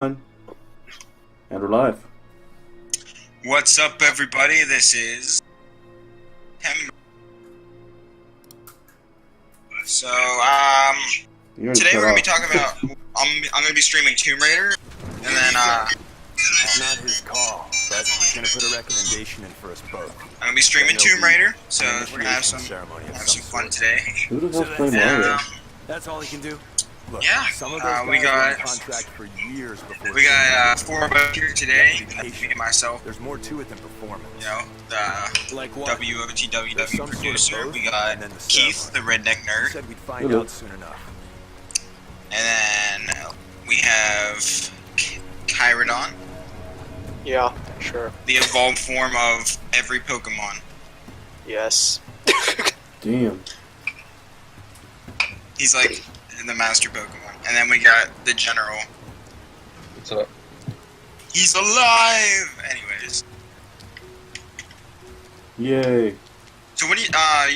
And we're live. What's up, everybody? This is September. So, today we're gonna be talking about. I'm gonna be streaming Tomb Raider, and then It's not his call, but he's gonna put a recommendation in for us both. I'm gonna be streaming Tomb Raider. So we're gonna have some fun today. Who the hell's playing Mario? That's all he can do. Look, Yeah, some of those guys we were got on contract for years before. we got 4 of us here today. Me and myself. There's more to it than performance. You know, the Like what? WOTWW producer. We got Keith, the redneck He nerd, said we'd find out soon enough. and then we have Kyrodon, Yeah, sure. the evolved form of every Pokemon. Yes. Damn. He's like the master Pokemon. And then we got the general. What's up? He's alive! Anyways. Yay. So what do you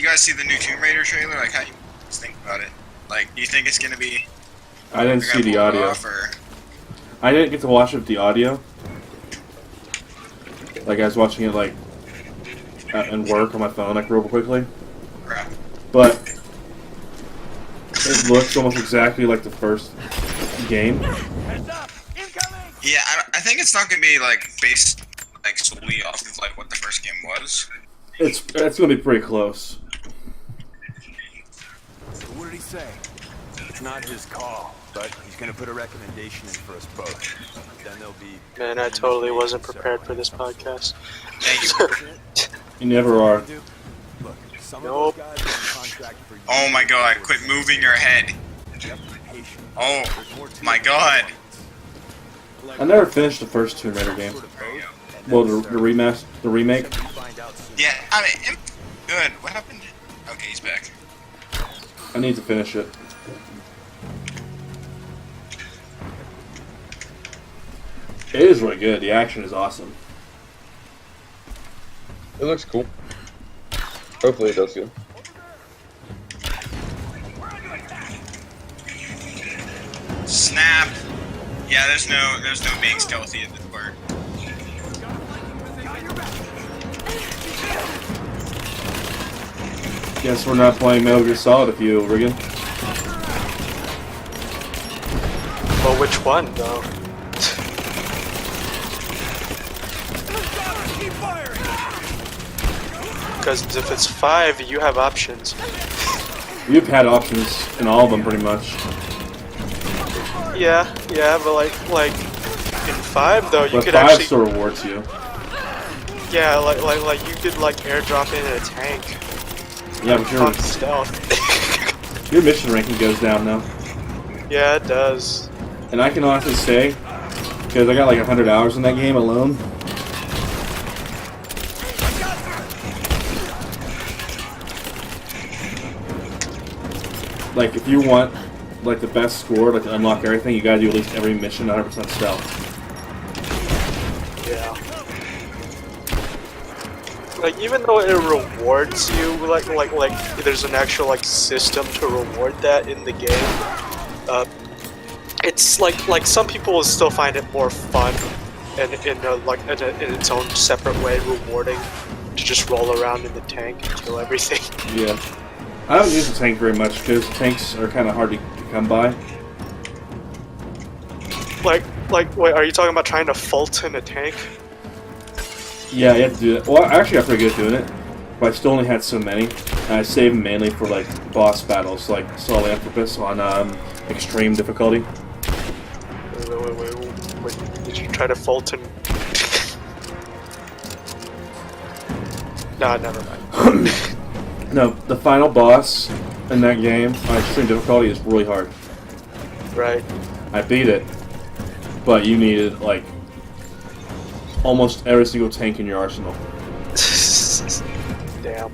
guys see the new Tomb Raider trailer? Like, how do you think about it? Like, do you think it's gonna be... I didn't see the audio. I didn't get to watch it with the audio. Like, I was watching it, like, in work on my phone, like, real quickly. Right. But it looks almost exactly like the first game. Yeah, I think it's not gonna be, like, based, like, solely off of, like, what the first game was. It's gonna be pretty close. So what did he say? It's not his call, but he's gonna put a recommendation in for us both. Then there'll be. Man, I totally wasn't prepared for this podcast. Thank you. You never are. Look, some Nope. of those guys are on contract for years. Oh my god, quit moving your head. Oh my god. I never finished the first Tomb Raider game. Well, the remake. Yeah, I mean, good. What happened? Okay, he's back. I need to finish it. It is really good. The action is awesome. It looks cool. Hopefully it does good. Snap. Yeah, there's no being stealthy at this part. Guess we're not playing Metal Gear Solid with you, Riggin. Well, which one, though? Because if it's 5, you have options. You've had options in all of them, pretty much. Yeah, but like in 5 though, you But could 5 actually, still rewards you. yeah, like you could like airdrop in a tank. Yeah, but Fuck stealth. your mission ranking goes down now. Yeah, it does. And I can honestly say, because I got like 100 hours in that game alone. Like, if you want like the best score, like to unlock everything, you gotta do at least every mission 100% stealth. Yeah. Like, even though it rewards you, like there's an actual like system to reward that in the game. It's like some people will still find it more fun and in its own separate way rewarding to just roll around in the tank and kill everything. Yeah. I don't use the tank very much because tanks are kind of hard to come by. Like, wait, are you talking about trying to Fulton a tank? Yeah, you have to do that. Well, I actually got pretty good at doing it, but I still only had so many. And I saved them mainly for like boss battles, like Solanthropus on extreme difficulty. Wait, did you try to Fulton? Nah, never mind. No, the final boss in that game on extreme difficulty is really hard. Right. I beat it, but you needed like almost every single tank in your arsenal. Damn.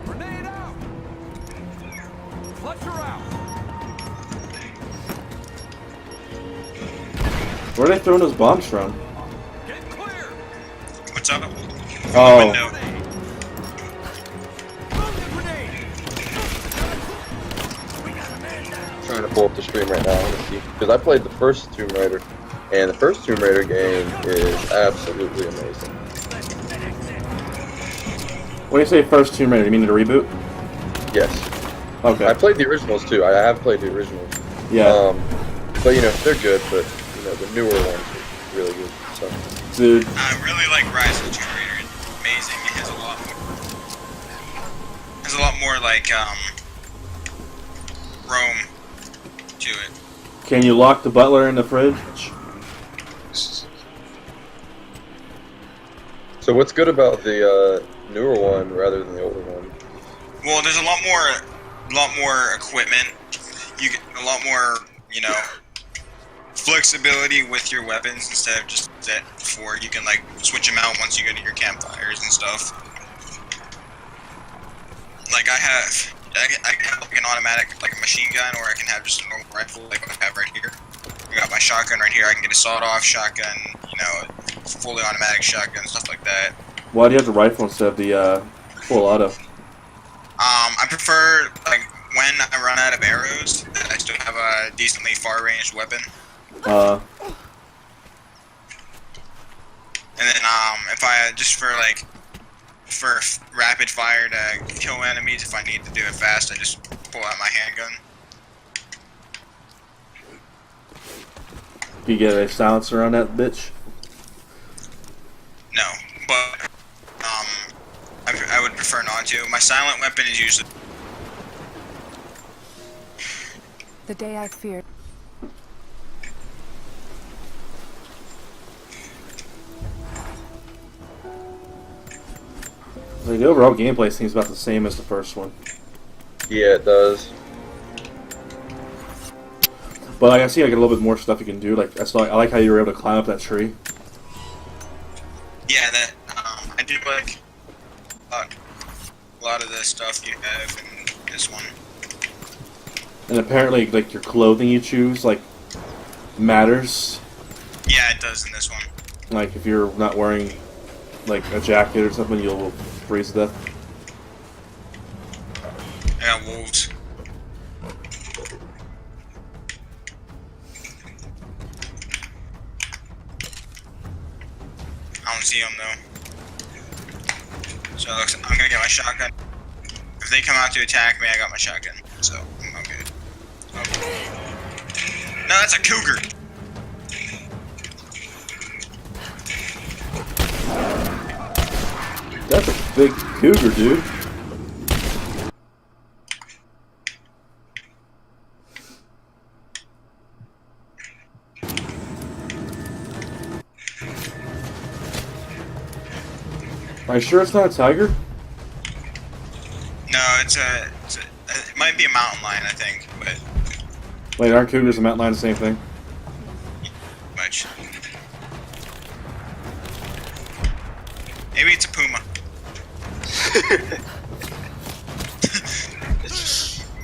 Grenade out! Clutch her out! Where are they throwing those bombs from? Get clear! What's up? Oh. Window. Trying to pull up the stream right now and see, because I played the first Tomb Raider, and the first Tomb Raider game is absolutely amazing. When you say first Tomb Raider, you mean the reboot? Yes. Okay. I played the originals too. I have played the originals. Yeah. But you know, they're good, but you know, the newer ones are really good. So. Dude. I really like Rise of the Tomb Raider. It's amazing. It has a lot more like Rome to it. Can you lock the butler in the fridge? So what's good about the newer one rather than the older one? Well, there's a lot more equipment. You get a lot more, you know, flexibility with your weapons instead of just set before. You can like switch them out once you go to your campfires and stuff. Like I have like an automatic, like a machine gun, or I can have just a normal rifle, like what I have right here. I got my shotgun right here. I can get a sawed-off shotgun, you know, fully automatic shotgun, stuff like that. Why do you have the rifle instead of the full auto? I prefer, like, when I run out of arrows, that I still have a decently far-ranged weapon. And then, if I, just for, like, for rapid fire to kill enemies, if I need to do it fast, I just pull out my handgun. You get a silencer on that bitch? No, but, I would prefer not to. My silent weapon is usually... The day I feared. Like, the overall gameplay seems about the same as the first one. Yeah, it does. But like, I see like a little bit more stuff you can do. Like I like how you were able to climb up that tree. Yeah, that, I do like a lot of the stuff you have in this one. And apparently, like, your clothing you choose, like, matters. Yeah, it does in this one. Like, if you're not wearing, like, a jacket or something, you'll freeze to death. I got wolves. I don't see them though. So it looks, I'm gonna get my shotgun. If they come out to attack me, I got my shotgun. So I'm okay. Okay. No, that's a cougar. That's a big cougar, dude. Are you sure it's not a tiger? No, it might be a mountain lion, I think, but Wait, aren't cougars and mountain lions the same thing? much. Maybe it's a puma.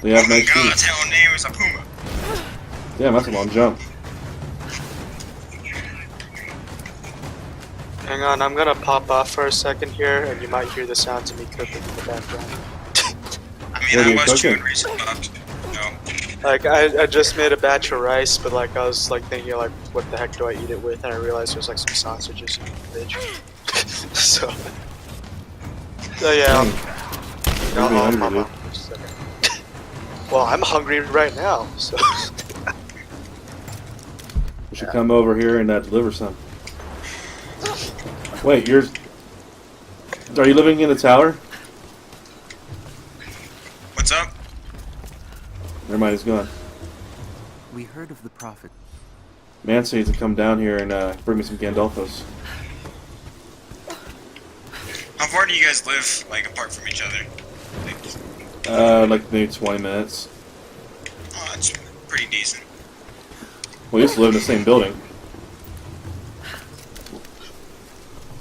They have Oh my nice god, teeth. its hell name is a puma. Damn, that's a long jump. Hang on, I'm gonna pop off for a second here, and you might hear the sounds of me cooking in the background. I What mean, are I you was cooking? chewing recent bucks. No. Like, I just made a batch of rice, but like, I was like thinking like, what the heck do I eat it with? And I realized there's like some sausages in the fridge. so yeah, You're I'll hungry, pop dude. off for a second. Well, I'm hungry right now, so. You should come over here and deliver some. Wait, are you living in the tower? What's up? Never mind, he's gone. We heard of the prophet. Manson needs to come down here and bring me some Gandolfos. How far do you guys live, like, apart from each other? Like, Like maybe 20 minutes. oh, that's pretty decent. We used to live in the same building.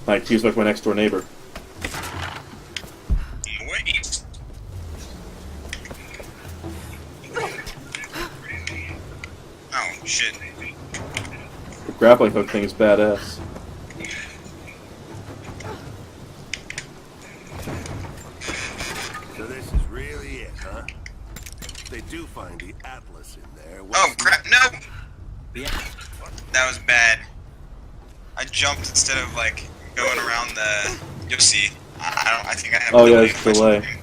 Like, he was like my next door neighbor. Wait. Oh, shit. The grappling hook thing is badass. If they do find the Atlas in there, Oh crap! No, Yeah. that was bad. I jumped instead of like going around the. You'll see. I think I have. Oh, yeah, delay it's in my delay. stream.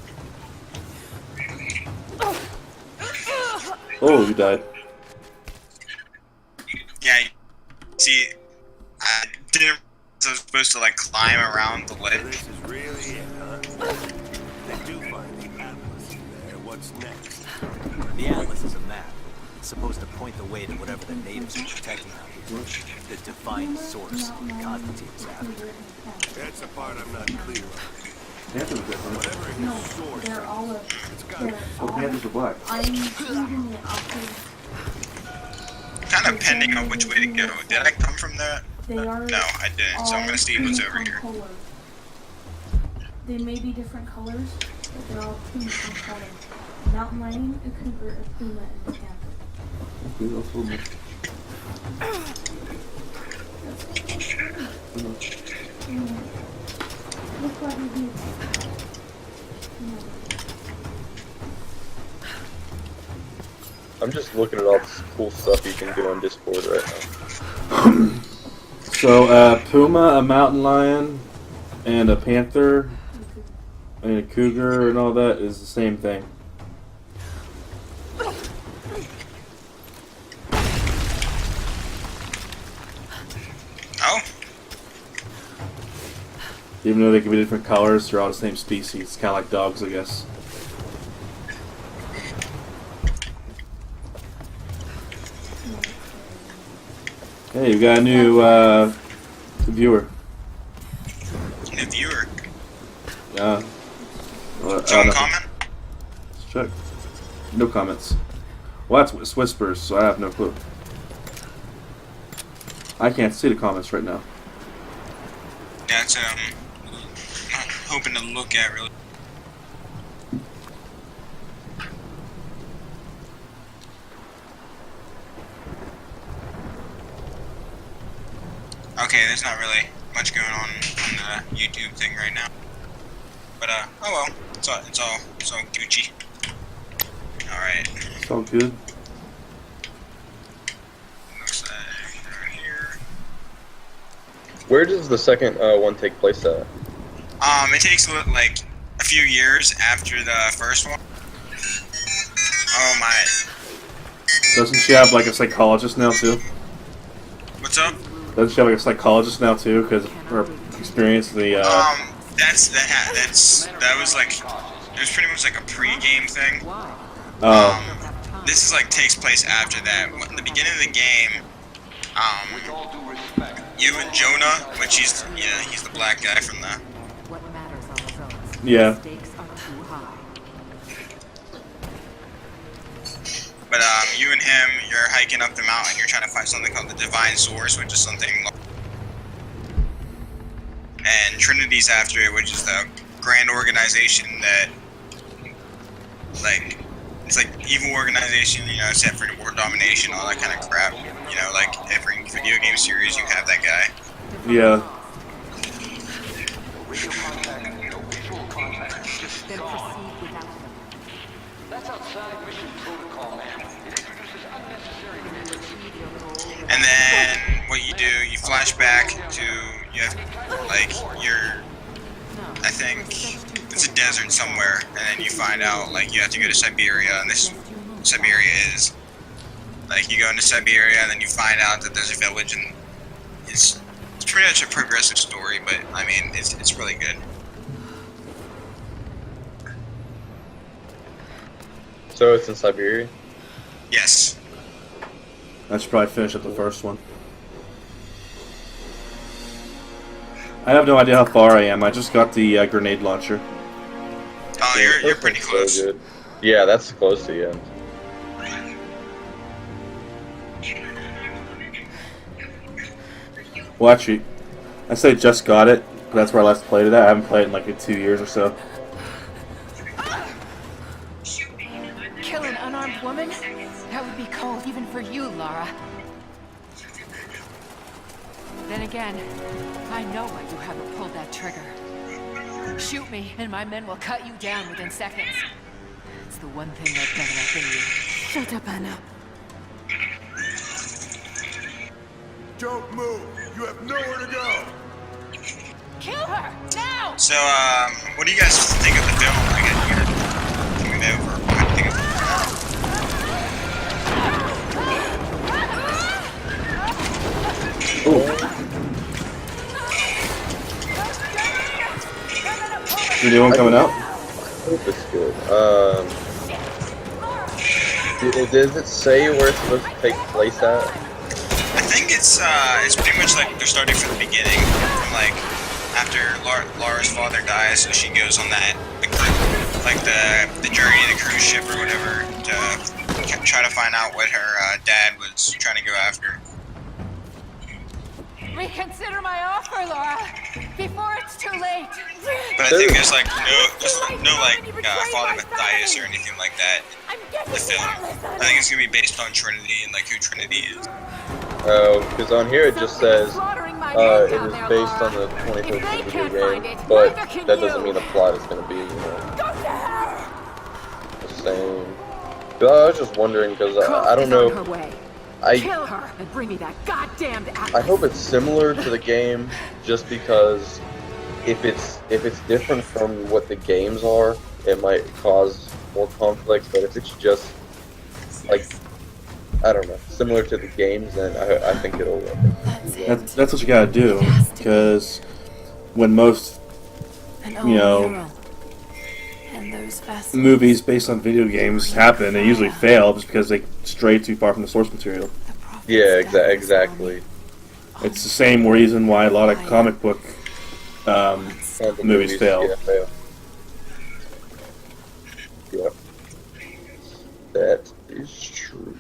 Oh, you died. Yeah. See, I didn't. I was supposed to like climb around the So ledge. this is really it, huh? If they do find the Atlas in there, what's next? The Atlas is a map. It's supposed to point the way to whatever the natives are protecting out here. The divine source Constantine is after. That's the part I'm not clear on. Panthers are different. Whatever his source, They're all a, it's got to be. Oh, Panthers are black. I'm using it off Kind of pending on which way to go. Did I come from there? They are No, I didn't. So I'm gonna see what's over here. color. They may be different colors, but they're all pink in color. Mountain lion, a cougar, a puma, and a panther. Look what we do. I'm just looking at all this cool stuff you can do on Discord right now. So, puma, a mountain lion, and a panther, and a cougar, and all that is the same thing. Oh, Even though they can be different colors, they're all the same species. It's kind of like dogs, I guess. Hey, we got a new viewer. new viewer. Well, Joan comment. Let's check. No comments. Well, that's whispers, so I have no clue. I can't see the comments right now. That's I'm hoping to look at really. Okay, there's not really much going on the YouTube thing right now. But oh well, it's all Gucci. All right. It's all good. Looks like right here. Where does the second one take place at? It takes like a few years after the first one. Oh my. Doesn't she have like a psychologist now too? What's up? Doesn't she have like a psychologist now too? Because her experience in the That was like it was pretty much like a pre-game thing. This is like takes place after that. In the beginning of the game, you and Jonah, which he's the black guy from the. What matters are results. Yeah. Stakes are too high. But you and him, you're hiking up the mountain. You're trying to find something called the Divine Source, which is something. And Trinity's after it, which is the grand organization that, like, it's like evil organization, except for world domination, all that kind of crap. Like every video game series, you have that guy. Yeah. Then proceed without them. And then what you do, you flash back to I think it's a desert somewhere, and then you find out you have to go to Siberia, and Siberia is you go into Siberia, and then you find out that there's a village, and it's pretty much a progressive story, but I mean it's really good. So it's in Siberia? Yes. I should probably finish up the first one. I have no idea how far I am. I just got the grenade launcher. Oh, you're pretty So close. good. Yeah, that's close to the end. Well, actually, I say just got it, but that's where I last played it at. I haven't played it in like 2 years or so. Kill an unarmed woman? That would be cold even for you, Lara. Then again, I know why you haven't pulled that trigger. Shoot me, and my men will cut you down within seconds. It's the one thing they're better at than you. Shut up, Anna. Don't move. You have nowhere to go. Kill her! Now! So, what do you guys think of the film? Like, can we know or what do you think of The new one coming out? I hope it's good. Does it say where it's supposed to take place at? I think it's pretty much like they're starting from the beginning, from like after Laura's father dies, so she goes on the journey, the cruise ship or whatever, to try to find out what her dad was trying to go after. Reconsider my offer, Laura, before it's too late. But I think there's no Father Matthias or anything like that in the film. I think it's gonna be based on Trinity and like who Trinity is. Oh, because on here it just says it is based on the 2013 video game, but that doesn't mean the plot is going to be, the same. I was just wondering because I don't know. Kill her and bring me that goddamned atlas. I hope it's similar to the game, just because if it's different from what the games are, it might cause more conflict. But if it's just like, I don't know, similar to the games, then I think it'll work. That's what you gotta do, because when most, movies based on video games happen, they usually fail just because they stray too far from the source material. Yeah, exactly. It's the same reason why a lot of comic book movies fail. Yeah, fail. Yep. That is true.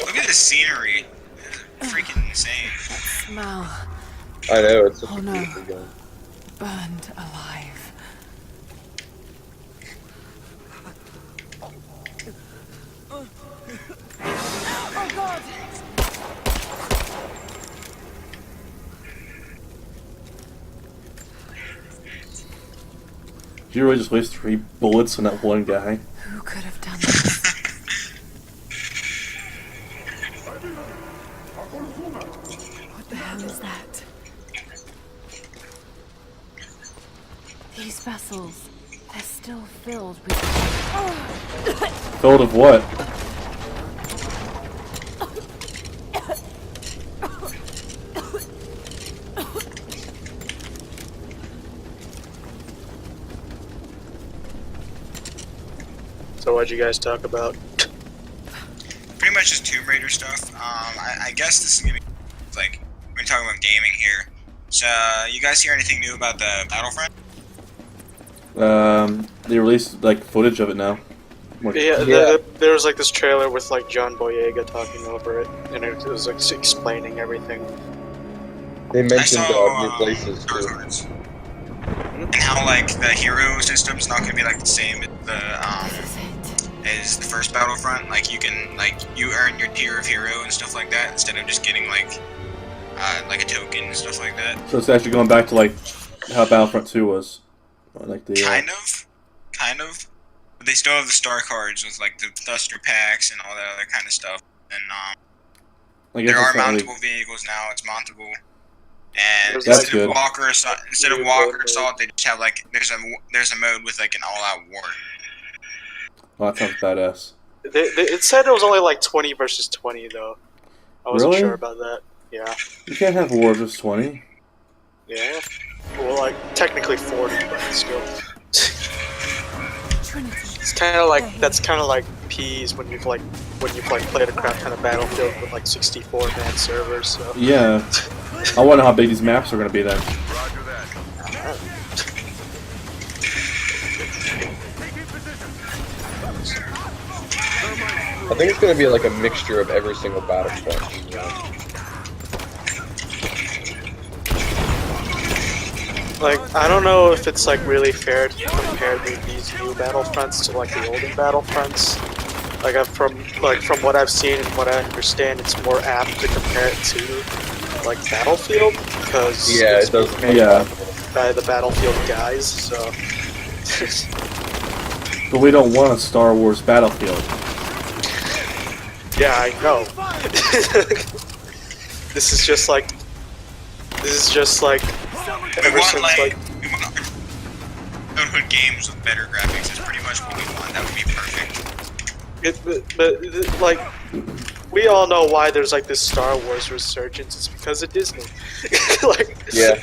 Look at the scenery. It's freaking insane. Smell. I know, it's a Oh, no. beautiful game. Burned alive. Oh God! Did you really just waste 3 bullets on that one guy? Who could have done this? What the hell is that? These vessels, they're still filled with... Filled of what? So what'd you guys talk about? Pretty much just Tomb Raider stuff. I guess this is gonna be like we're talking about gaming here. So you guys hear anything new about the Battlefront? They released like footage of it now. There was like this trailer with like John Boyega talking over it, and it was like explaining everything. They I mentioned saw new places Star too. Wars. And how like the hero system's not gonna be like the same as the first Battlefront. Like you can you earn your tier of hero and stuff like that instead of just getting like a token and stuff like that. So it's actually going back to like how Battlefront 2 was. Like the kind of. But they still have the star cards with like the thruster packs and all that other kind of stuff. And I guess there are it's not mountable really... vehicles now. It's mountable. And That's instead of good. Walker Assault, they just have like there's a mode with like an all-out war. Oh, that sounds badass. It said it was only like 20 versus 20 though. I wasn't Really? sure about that. Yeah. You can't have war versus 20. Yeah. Well, like technically 40, but still. It's kind of like P's when you played a crap kind of Battlefield with like 64-man servers. So. Yeah. I wonder how big these maps are going to be then. Roger that. I think it's going to be like a mixture of every single Battlefront. Like, I don't know if it's like really fair to compare these new Battlefronts to like the older Battlefronts. Like from what I've seen and what I understand, it's more apt to compare it to like Battlefield because it's made by the Battlefield guys. So But we don't want a Star Wars Battlefield. Yeah, I know. This is just like We ever want since like we want childhood games with better graphics. Is pretty much what we want. That would be perfect. but like we all know why there's like this Star Wars resurgence. It's because of Disney. Like Yeah.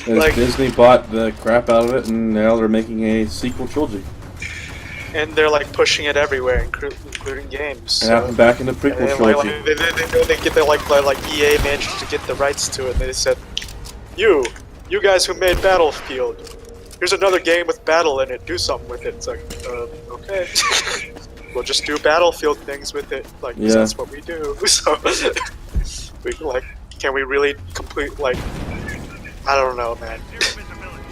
And Like- Disney bought the crap out of it, and now they're making a sequel trilogy. and they're like pushing it everywhere, including games. And now I'm back in the And prequel then, trilogy. they get the like EA managed to get the rights to it. And they said, you guys who made Battlefield, here's another game with battle in it. Do something with it. It's like, okay, we'll just do Battlefield things with it. Like 'cause Yeah. that's what we do. So we like, can we really complete like? I don't know, man.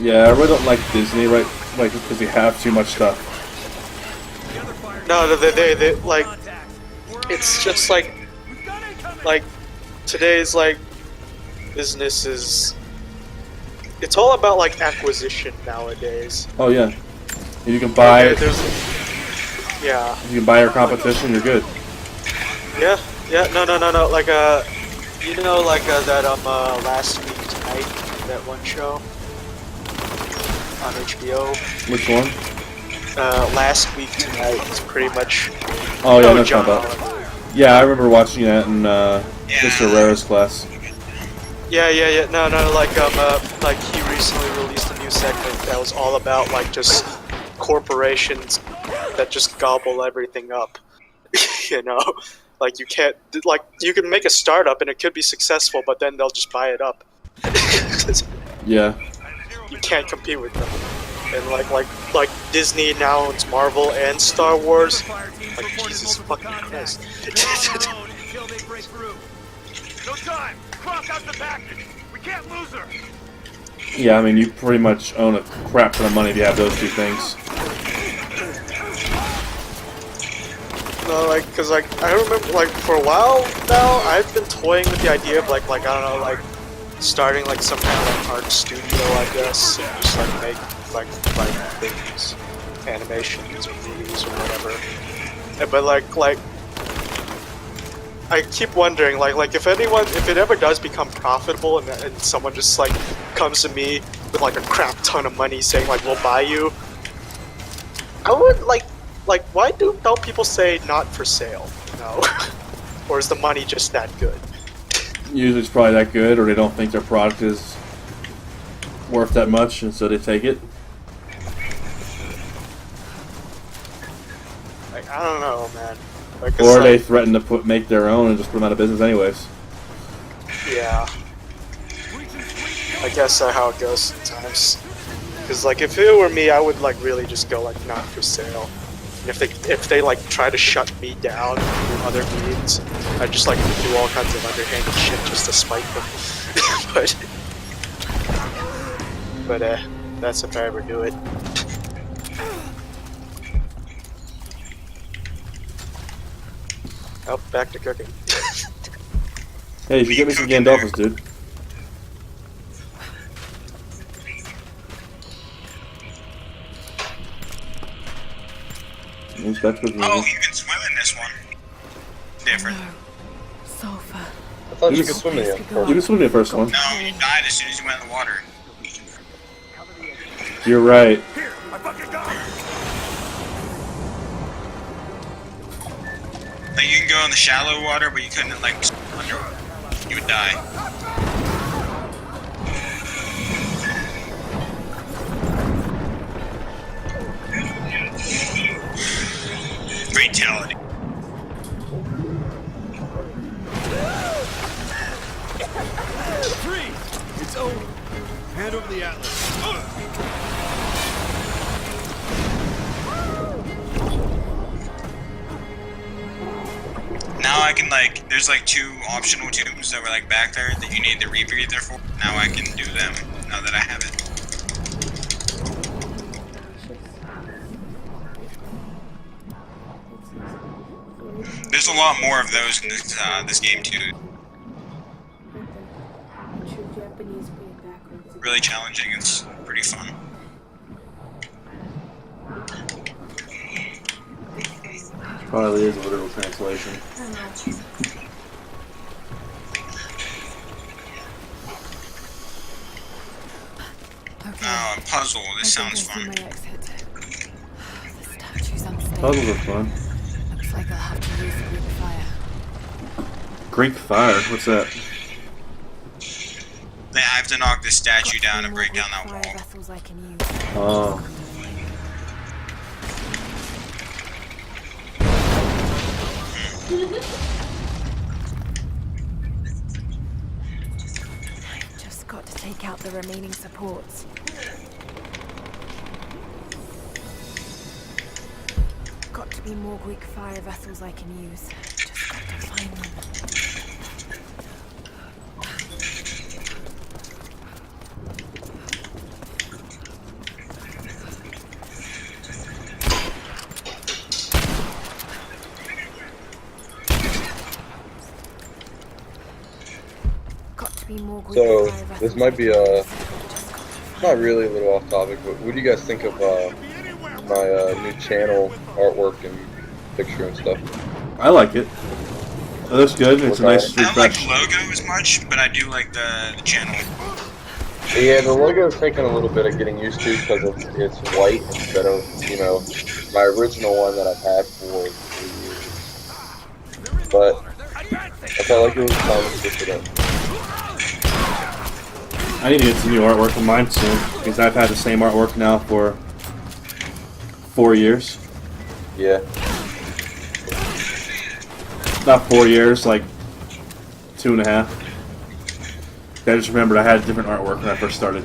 Yeah, I really don't like Disney, right? Like, because they have too much stuff. No, they like. It's just like today's like business is. It's all about like acquisition nowadays. Oh yeah, you can buy it. Yeah. You can buy your competition. You're good. Yeah. No. Like you know, like that last week tonight, that one show on HBO. Which one? Last week tonight is pretty much. Oh yeah, No, that's John not bad. Oliver. Yeah, I remember watching that in Mr. Rare's class. Yeah. No. Like he recently released a new segment that was all about like just corporations that just gobble everything up. You know, like you can't like you can make a startup and it could be successful, but then they'll just buy it up. Yeah. You can't compete with them. And like Disney now owns Marvel and Star Wars. Like Jesus fucking Christ. Until they break through. No time. Cross out the package. We can't lose her. Yeah, I mean, you pretty much own a crap ton of money if you have those two things. No, like, cause like I remember like for a while now I've been toying with the idea of like I don't know, like starting like some kind of like art studio, I guess, and just like make like things, animations or movies or whatever. But like I keep wondering like if it ever does become profitable and someone just like comes to me with like a crap ton of money saying like we'll buy you, I would like why don't people say not for sale? No. Or is the money just that good? Usually it's probably that good, or they don't think their product is worth that much, and so they take it. Like I don't know, man. Like, Or it's they like, threaten to make their own and just put them out of business anyways. yeah. I guess that's how it goes sometimes. Because like if it were me, I would like really just go like not for sale. And if they like try to shut me down through other means, I'd just like do all kinds of underhanded shit just to spite them. but that's if I ever do it. Oh, back to cooking. Hey, you should get me some Gandalfus, dude. That's good. Oh, you can swim in this one. Different. Sofa. I thought you could swim in the You can swim in the first one. No, you died as soon as you went in the water. You're right. Here, I fucking got her. Like you can go in the shallow water, but you couldn't like underwater. You would die. Fatality. Three. It's over. Hand over the atlas. Now I can like, there's like 2 optional tombs that were like back there that you need the rebreather for. Now I can do them, now that I have it. There's a lot more of those in this game too. Really challenging, it's pretty fun. Probably is a literal translation. I don't know. Okay. Oh, a puzzle. This I think sounds I see fun. my exit. The statue's unstable. Puzzles are fun. Looks like I'll have to use Greek fire. Greek fire? What's that? I have to knock this statue Got down three and more break down Greek that fire wall. vessels I can use. Oh. Just got to take out the remaining supports. Got to be more Greek fire vessels I can use. Just got to find them. Got to be more Greek So, fire vessels this might be I can a- use. Just got to find Not really a little off topic, but what do you guys think of my new channel artwork and picture and stuff? I like it. It looks good. It's a nice I don't like refresh. the logo as much, but I do like the channel. Yeah, the logo is taking a little bit of getting used to because it's white instead of, my original one that I've had for 3 years. But I felt like it was time to switch it up. I need to get some new artwork of mine soon because I've had the same artwork now for 4 years. Yeah. Not 4 years, like 2.5. I just remembered I had different artwork when I first started.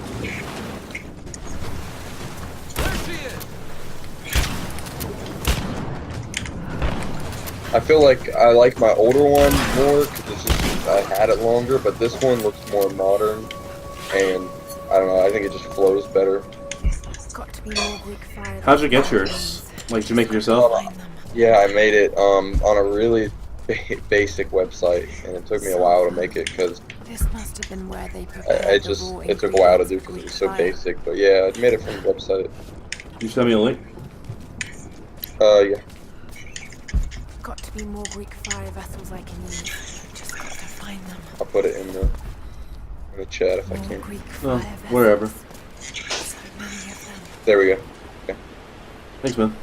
I feel like I like my older one more because I had it longer, but this one looks more modern, and I don't know, I think it just flows better. Got to be more Greek fire. How'd you get yours? Like, did you make it yourself? Yeah, I made it on a really basic website, and it took me a while to make it because This must have been where they prepared it took a while to do because it was so basic. But yeah, I made it from the website. You send me a link? Yeah. Got to be more Greek fire vessels I can use. Just got to find them. I'll put it in the chat if I More can. Greek Oh, fire vessels. whatever. So many of them. There we go. Thanks, man.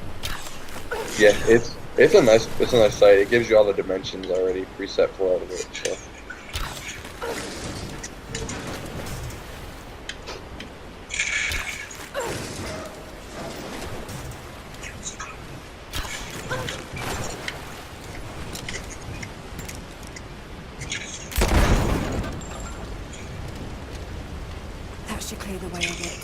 Yeah, it's a nice site. It gives you all the dimensions already preset for all of it. So. That should clear the way a bit.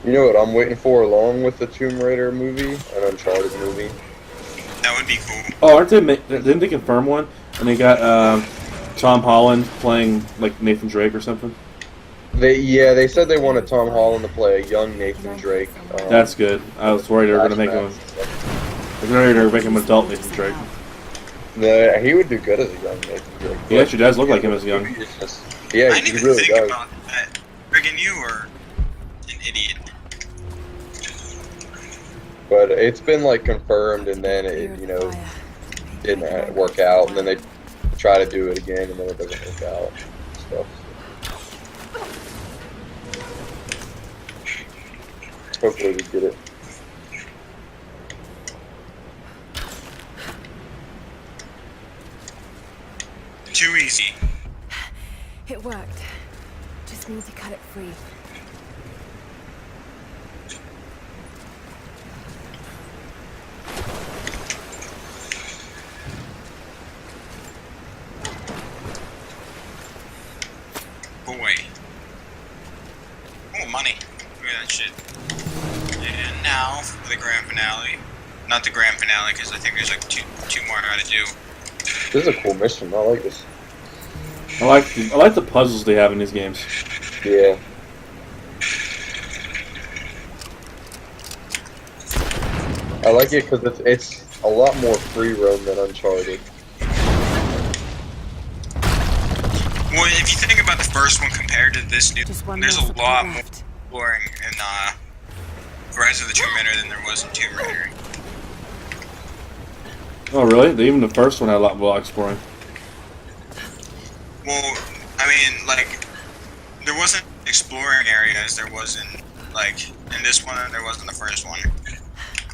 You know what I'm waiting for along with the Tomb Raider movie? An Uncharted movie. That would be cool. Oh, didn't they confirm one? And they got Tom Holland playing like Nathan Drake or something? They said they wanted Tom Holland to play a young Nathan Drake. That's good. I was worried they were gonna make him. They're gonna make him an adult Nathan Drake. No, he would do good as a young Nathan Drake. He actually does look like him as young. Yeah, I he didn't even really think does. about that. Friggin' you are an idiot. But it's been like confirmed, and then it didn't work out, and then they try to do it again, and then it doesn't work out. Stuff. Hopefully we get it. Too easy. It worked. Just need to cut it free. Boy. Oh, money. Look at that shit. And now for the grand finale. Not the grand finale, because I think there's like two more I gotta do. This is a cool mission. I like this. I like the puzzles they have in these games. Yeah. I like it because it's a lot more free roam than Uncharted. Well, if you think about the first one compared to this new, Just one there's more a lot support more left. exploring in Rise of the Tomb Raider than there was in Tomb Raider. Oh, really? Even the first one had a lot more exploring. Well, I mean, like, there wasn't exploring areas. There wasn't, like, in this one, there wasn't the first one.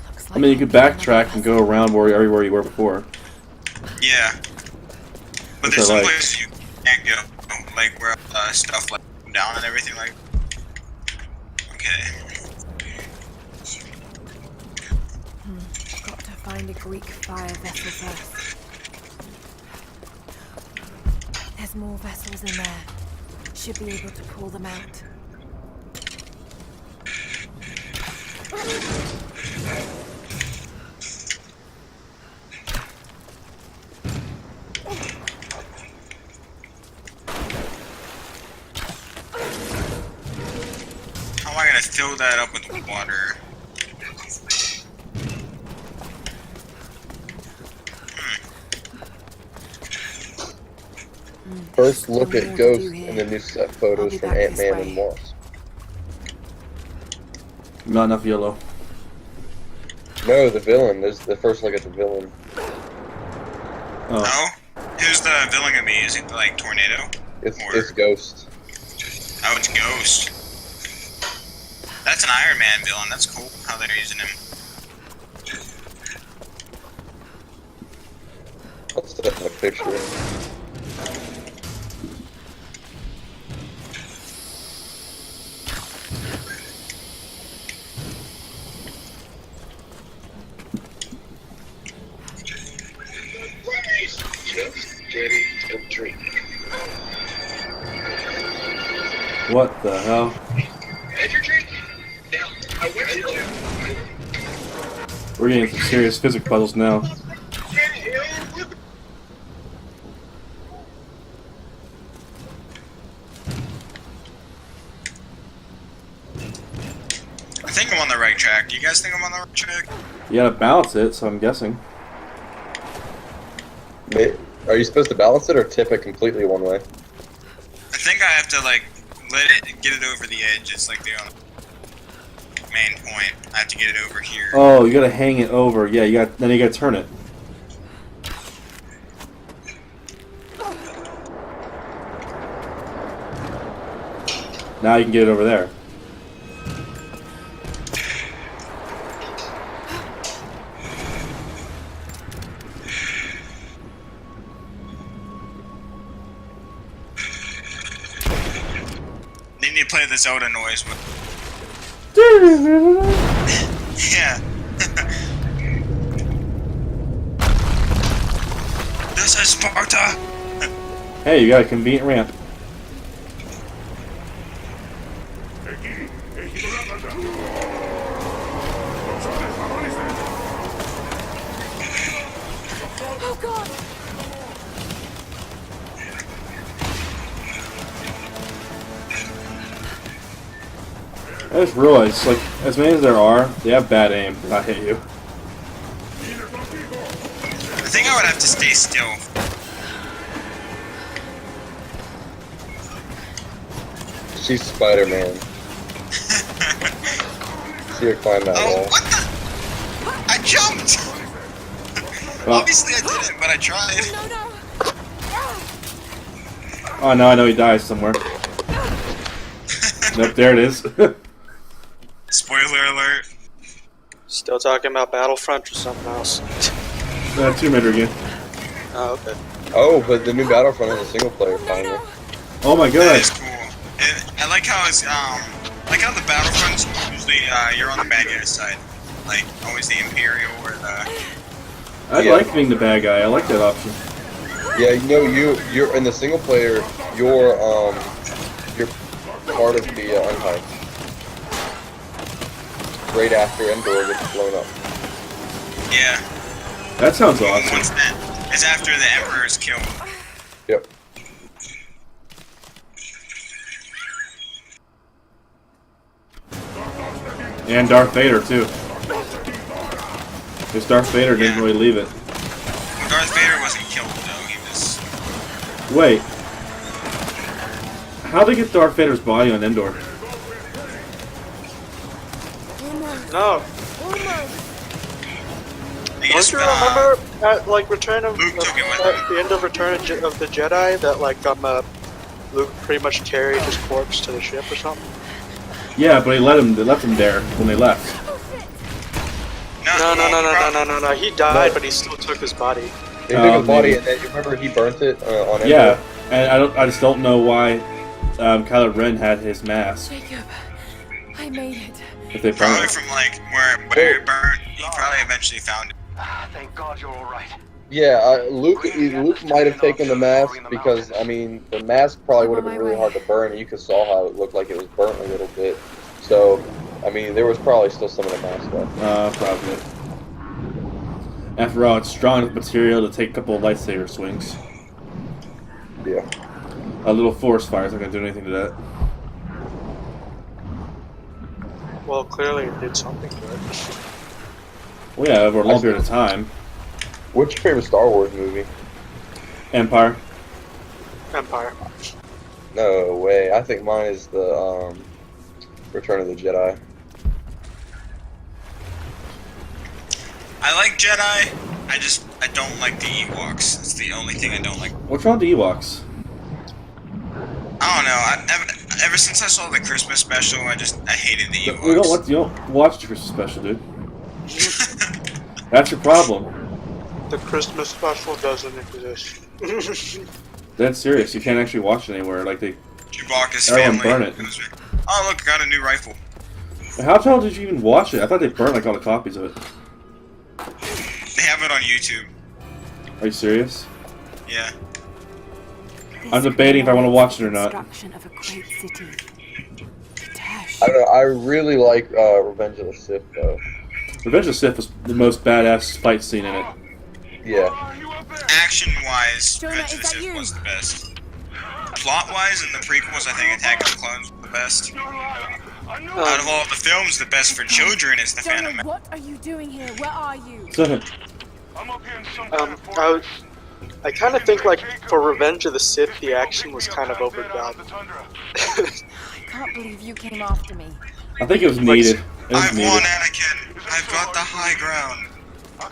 Looks I mean, you could backtrack and go around everywhere you were before. Yeah. But Which there's I some like. places you can't go, like, where stuff, like, down and everything, like. Okay. Got to find a Greek fire vessel first. There's more vessels in there. Should be able to pull them out. How am I gonna fill that up with water? First, look Still at more to Ghost do here. and the new set I'll photos be from back this Ant-Man way. and Wasp. Not enough yellow. No, the villain. There's the first look at the villain. Oh. Oh? Who's the villain gonna be? Is it, like, Tornado? It's Ghost. Oh, it's Ghost. That's an Iron Man villain. That's cool how they're using him. I'll set up a picture. What the hell? We're getting some serious physics puzzles now. I think I'm on the right track. Do you guys think I'm on the right track? You gotta balance it, so I'm guessing. Are you supposed to balance it or tip it completely one way? I think I have to, like, get it over the edge. It's like the main point. I have to get it over here. Oh, you gotta hang it over. Yeah, then you gotta turn it. Now you can get it over there. They need to play the Zelda noise with. Yeah. This is Sparta! Hey, you got a convenient ramp. Oh god! I just realized, like, as many as there are, they have bad aim. I hit you. I think I would have to stay still. She's Spider-Man. See her climb that Oh, wall. what the? I jumped! Oh. Obviously I didn't, but I tried. No, no! Oh, now I know he dies somewhere. Nope, there it is. Spoiler alert. Still talking about Battlefront or something else? Tomb Raider again. Oh, okay. Oh, but the new Battlefront is a single player finally. Oh my That god. is cool. And I like how it's, like how the Battlefronts usually, you're on the bad guy's side. Like, always the Imperial or the... I like being the bad guy. I like that option. Yeah, you know, you're in the single player. You're part of the Empire. Right after Endor gets blown up. Yeah. That sounds Once awesome. that, it's after the Emperor is killed. Yep. And Darth Vader, too. Because Darth Vader didn't Yeah. really leave it. Darth Vader wasn't killed, though. He was... Wait. How'd they get Darth Vader's body on Endor? No. Don't you remember at like Return of Luke took it with at the end of Return of the Jedi that like Luke pretty much carried his corpse to the ship or something? Yeah, but they left him there when they left. No. He died, but he still took his body. They took his body, and then you remember he burnt it on Endor? Yeah, and I just don't know why Kylo Ren had his mask. Jacob, I made it. If they Probably burned it. from like where it burned. He probably eventually found it. Thank God you're all right. Yeah, Luke might have taken the mask because, I mean, the mask probably would have been really hard to burn, and you could saw how it looked like it was burnt a little bit. So, I mean, there was probably still some of the mask left. Probably. After all, it's strong enough material to take a couple of lightsaber swings. Yeah. A little force fire is not going to do anything to that. Well, clearly it did something good. Well, yeah, over a long period of time. What's your favorite Star Wars movie? Empire. Empire. No way. I think mine is the Return of the Jedi. I like Jedi. I don't like the Ewoks. It's the only thing I don't like. What's wrong with the Ewoks? I don't know. Ever since I saw the Christmas special, I hated the Ewoks. You don't watch the Christmas special, dude. That's your problem. The Christmas special doesn't exist. That's serious. You can't actually watch it anywhere. Like Chewbacca's everyone family. burn it. Oh look, I got a new rifle. How the hell did you even watch it? I thought they burned like all the copies of it. They have it on YouTube. Are you serious? Yeah. I'm debating if I want to watch it or not. Destruction of a great city. I don't know. I really like Revenge of the Sith, though. Revenge of the Sith was the most badass fight scene in it. Yeah. Action-wise, Jonah, Revenge of is the that Sith you? was the best. Plot-wise, in the prequels, I think Attack of the Clones was the best. Out of all the films, the best for children is The Jonah, Phantom Menace. what are you doing here? Where are you? I kind of think like for Revenge of the Sith, the action was kind of overdone. I can't believe you came after me. I think it was needed. I've won, Anakin. I've got the high ground.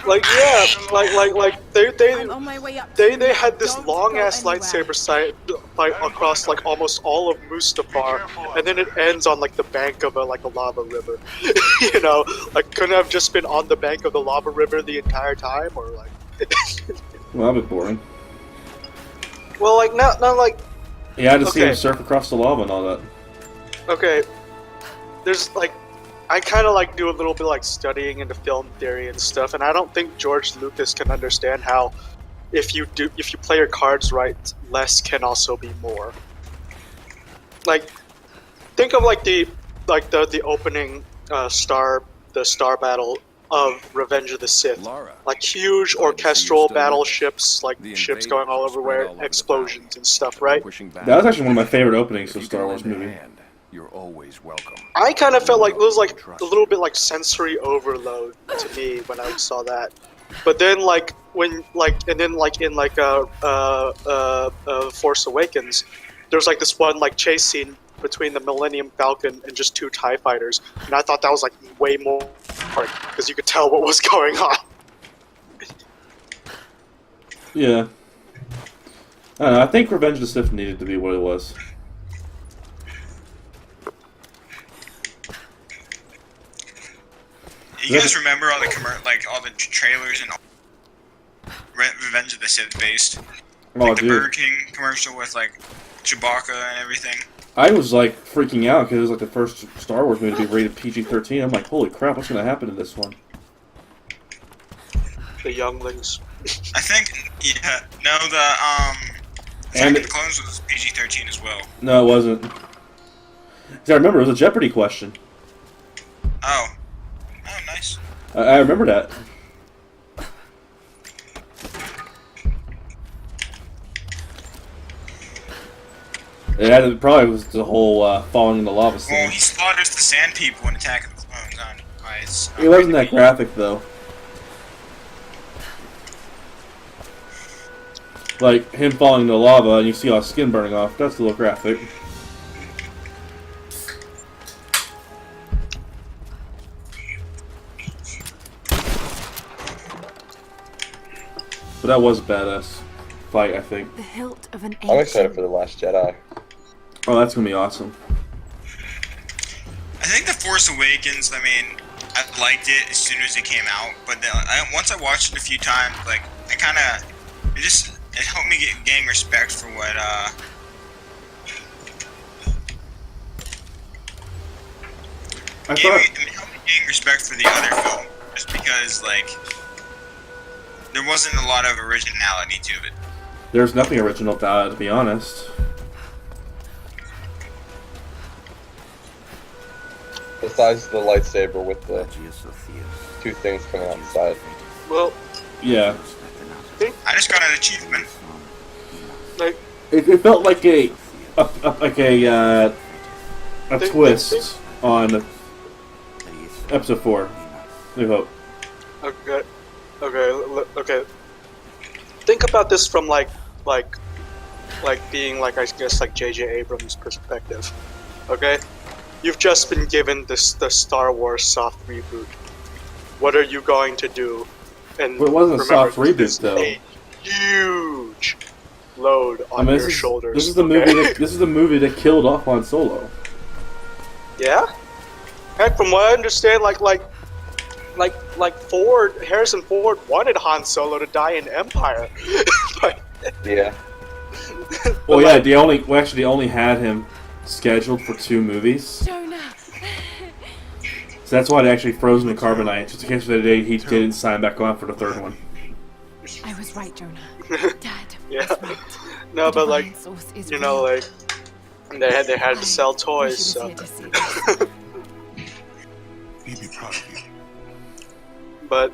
Like yeah, I'm on my way up. they had this Don't long go ass anywhere. lightsaber fight across like almost all of Mustafar, and then it ends on like the bank of a lava river. You know, like couldn't have just been on the bank of the lava river the entire time, or like. Well, that'd be boring. Well, like not like. Yeah, I had to see Okay. him surf across the lava and all that. Okay, there's like, I kind of like do a little bit like studying into film theory and stuff, and I don't think George Lucas can understand how, if you play your cards right, less can also be more. Like, think of like the opening star battle of Revenge of the Sith, like huge orchestral battleships, like ships going all over where explosions and stuff, right? That was actually one of my favorite openings of a Star Wars movie. You're always welcome. I kind of felt like it was like a little bit like sensory overload to me when I saw that. But then like when like and then like in like Force Awakens, there's like this one like chase scene between the Millennium Falcon and just two TIE fighters, and I thought that was like way more because you could tell what was going on. Yeah. I don't know, I think Revenge of the Sith needed to be what it was. You guys remember all the all the trailers and all Revenge of the Sith based? Oh, Like the dude. Burger King commercial with like Chewbacca and everything. I was like freaking out because it was like the first Star Wars movie to be rated PG-13. I'm like, holy crap, what's going to happen in this one? The younglings. I think, yeah, no, the Attack of the Clones was PG-13 as well. No, it wasn't. 'Cause I remember it was a Jeopardy question. Oh. Oh, nice. I remember that. Yeah, it probably was the whole falling in the lava Well, scene. he slaughters the Sand People in Attack of the Clones. It wasn't that graphic, though. Like, him falling into the lava and you see all his skin burning off. That's a little graphic. But that was a badass fight, I think. The hilt of an I'm excited ancient. for The Last Jedi. Oh, that's gonna be awesome. I think The Force Awakens, I mean, I liked it as soon as it came out, but then once I watched it a few times, like, I kind of, it helped me gain respect for what, I it helped me gain respect for the other film, just because, like, there wasn't a lot of originality to it. there's nothing original about it, to be honest. Besides the lightsaber with the Regia Sophia's 2 things coming out the side. Well, Yeah. I just got an achievement. like, It felt like a twist on episode 4. New Hope. okay. Think about this from like being like, I guess, like J.J. Abrams' perspective. Okay, you've just been given the Star Wars soft reboot. What are you going to do? And Well, it wasn't a remember, soft reboot, this is though. a huge load on your shoulders. This is the okay? movie. This is the movie that killed off Han Solo. Yeah. Heck, from what I understand, Harrison Ford wanted Han Solo to die in Empire. Like, Yeah. Well, yeah, they only had him scheduled for 2 movies, Jonah. so that's why they actually froze him in carbonite, just in case the day he didn't sign back on for the 3rd one. I was right, Jonah. Dad. yeah. was right. No, The but like, divine source is you know, real. like they had to sell toys, She so. was here to see this. He'd be proud of you. But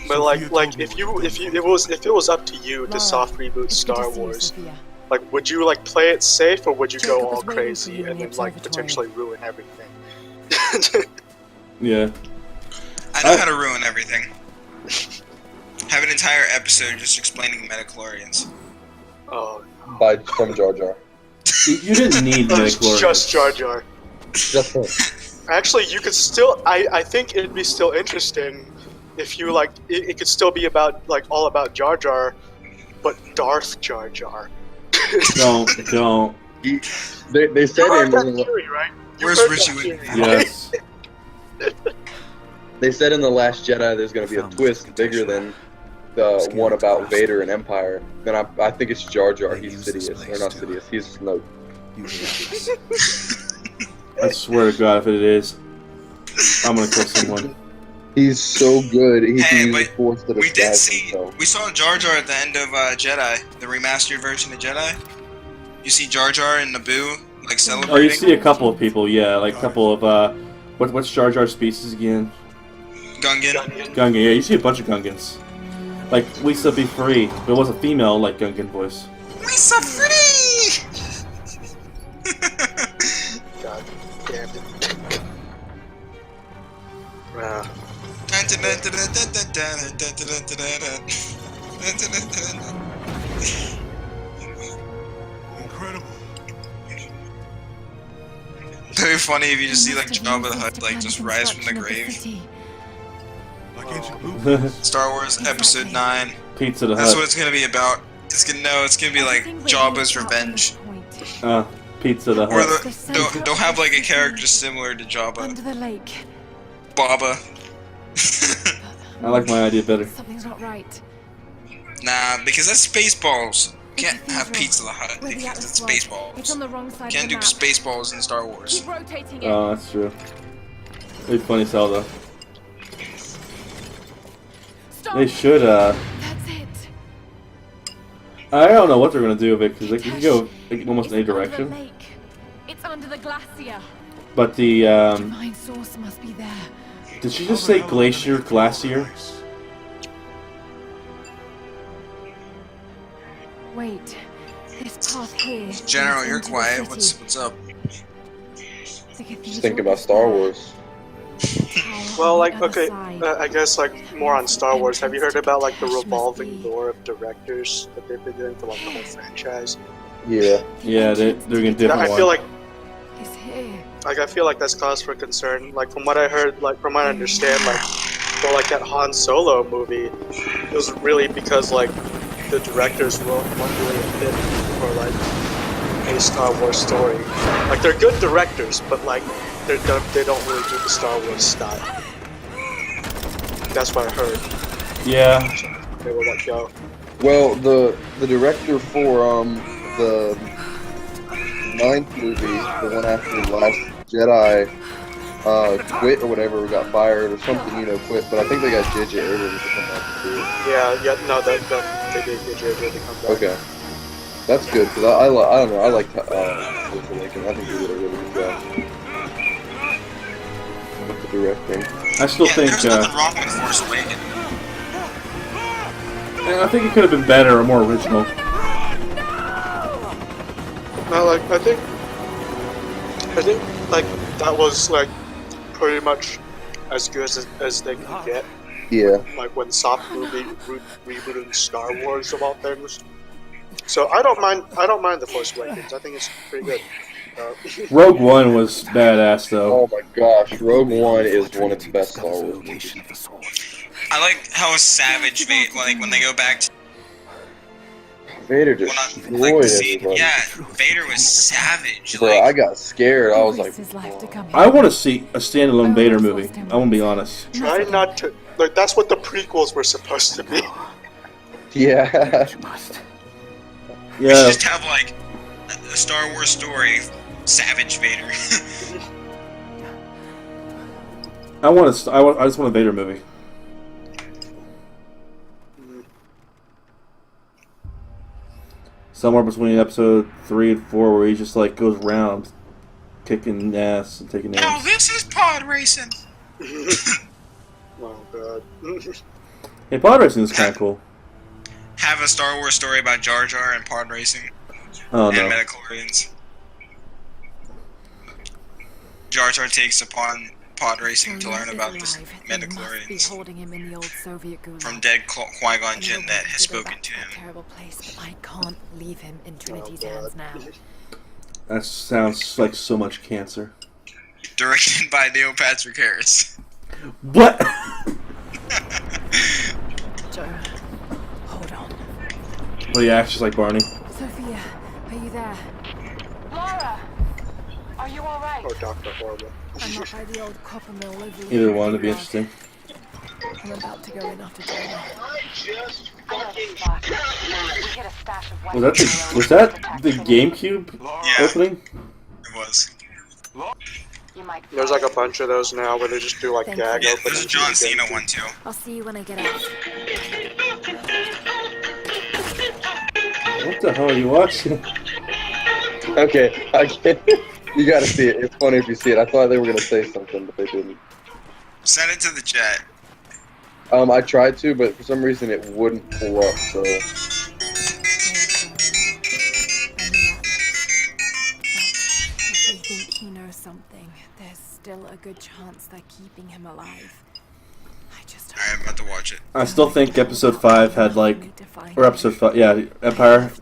Sophia like told me if what it was up to you to Laura, soft reboot it's good to Star see you, Wars, Sophia. like would you like play it safe or would you Jacob go all was waiting for crazy you in and the then like observatory. potentially ruin everything? Yeah. I know how to ruin everything. Have an entire episode just explaining midichlorians. Oh, From Jar Jar. You didn't need midichlorians. just Jar Jar. Just him. Actually, you could still. I think it'd be still interesting if you like. It could still be about like all about Jar Jar, but Darth Jar Jar. Don't. They said You heard in that the, theory, right? You Where's heard Richie that with theory, Yes. they said in The Last Jedi there's going to be a twist bigger than the one about Vader and Empire. Then I think it's Jar Jar. He's Sidious, or not Sidious. He's Snoke. I swear to God, if it is, I'm gonna kill someone. He's so good. He Hey, can use but the Force to We did disguise see, himself. we saw Jar Jar at the end of Jedi, the remastered version of Jedi. You see Jar Jar and Naboo like celebrating. Oh, you see a couple of people, yeah, like a couple of what's Jar Jar's species again? Gungan. Gungan. Yeah, you see a bunch of Gungans. Like Lisa Be Free, but it was a female like Gungan voice. We so free. God damn it. Incredible. It'd be funny if you just see like Jabba the Hutt like just rise from the grave. Like ancient movies. Star Wars Episode 9. Pizza the That's what Hut. it's gonna be about. It's gonna be like Jabba's revenge. Pizza the Or Hut. they'll have like a character similar to Jabba. Under the lake. Baba. I like my idea better. Something's not right. Nah, because that's Spaceballs. Can't It's a have cathedral. Pizza the Hut Where the because atlas it's was. It's on Spaceballs. the wrong side Can't of do the map. Spaceballs in Star Wars. Keep rotating it. Oh, that's true. It'd be funny as hell though. Stop. They should. That's it. I don't know what they're gonna do with it because they can go like, almost in any It's under the direction. lake. It's under the glacier. But the Divine source must be there. did she just say glacier, glacier? Wait. This path here. General, leads you're into the quiet. city. What's up? The cathedral Just think about is Star there. Wars. Tower Well, on like, the other okay, side. I guess like more on Star Wars. Have you heard about like the Cash must revolving be. door of directors that they've been doing for like the whole franchise? Yeah. Yeah, they're gonna do I one. feel like It's here. I feel like that's cause for concern. Like from what I heard, like from what I understand, like for like that Han Solo movie, it was really because like the directors weren't really a fit for like a Star Wars story. Like they're good directors, but like they don't really do the Star Wars style. That's what I heard. Yeah. They were like, yo. Well, the director for the 9th movie, the one after The Last Jedi, quit or whatever, got fired or something, you know, quit. But I think they got J.J. Abrams to come back to do it. Yeah, no, they did J.J. Abrams to come back. Okay, that's good because I don't know, I like Force Awakens. I think he did a really good job with the directing. I still think. There's nothing wrong with Force Awakens. I think it could have been better or more original. No, like I think like that was like pretty much as good as they could get. Yeah. Like when Sop rebooted Star Wars of all things. So I don't mind the Force Awakens. I think it's pretty good. Rogue One was badass though. Oh my gosh, Rogue One is one of the best Star Wars movies. I like how savage like when they go back to Vader well, not, destroyed like the scene. everybody. Yeah, Vader was savage. Bro, Like, I got scared. I was like, I want to see a standalone Vader movie. I want to be honest. Try not to like that's what the prequels were supposed to be. yeah. we should Yeah. just have like a Star Wars story, Savage Vader. I just want a Vader movie. Somewhere between episode 3 and 4, where he just like goes around, kicking ass and taking Now names. this is pod racing. Oh god. Hey, pod racing is kind of cool. Have a Star Wars story about Jar Jar and pod racing Oh and no. metachlorians. Jar Jar takes upon pod racing to learn about the metachlorians Holding him in the old Soviet gulag. from dead Qui-Gon Jinn that has spoken to him. Terrible place, but I can't leave him in Trinity's hands now. That sounds like so much cancer. Directed by Neil Patrick Harris. What? Joe, hold on. Well, he acts just like Barney. Sophia, are you there? Laura, are you all right? Or Dr. Horrible. I'm up by the old copper mill over Either one would be interesting. I'm about to go in after dinner. I know the spot. We hit a stash of Was that the GameCube Yeah, opening? it was. You might There's like a bunch of those now where they just do like Thank gag you. Yeah, openings. there's a John Cena one too. I'll see you when I get out. What the hell are you watching? Okay, I get it. You gotta see it. It's funny if you see it. I thought they were gonna say something, but they didn't. Send it to the chat. I tried to, but for some reason it wouldn't pull up. So If we think he knows something, there's still a good chance they're keeping him alive. I just I'm about to watch it. I still think episode 5 had like, or episode 5, yeah, Empire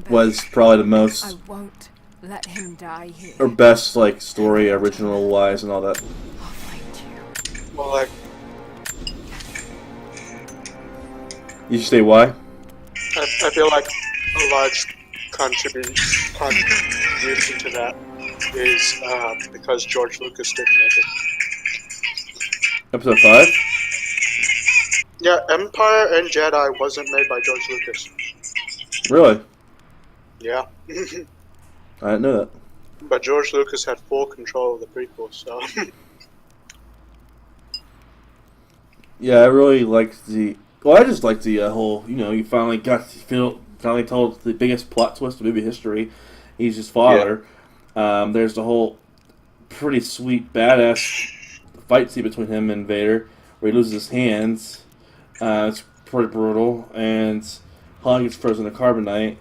was probably the I most won't let him die here. or best like story, original wise, and all that. I'll find you. Well, like You should say why? I feel like a large contribution to that is because George Lucas didn't make it. Episode 5? Yeah, Empire and Jedi wasn't made by George Lucas. Really? Yeah. I didn't know that. But George Lucas had full control of the prequels, so. Yeah, I really liked the. Well, I just liked the whole. You know, you finally got to finally told the biggest plot twist of movie history. He's his father. Yeah. There's the whole pretty sweet, badass fight scene between him and Vader, where he loses his hands. It's pretty brutal, and Han gets frozen to carbonite,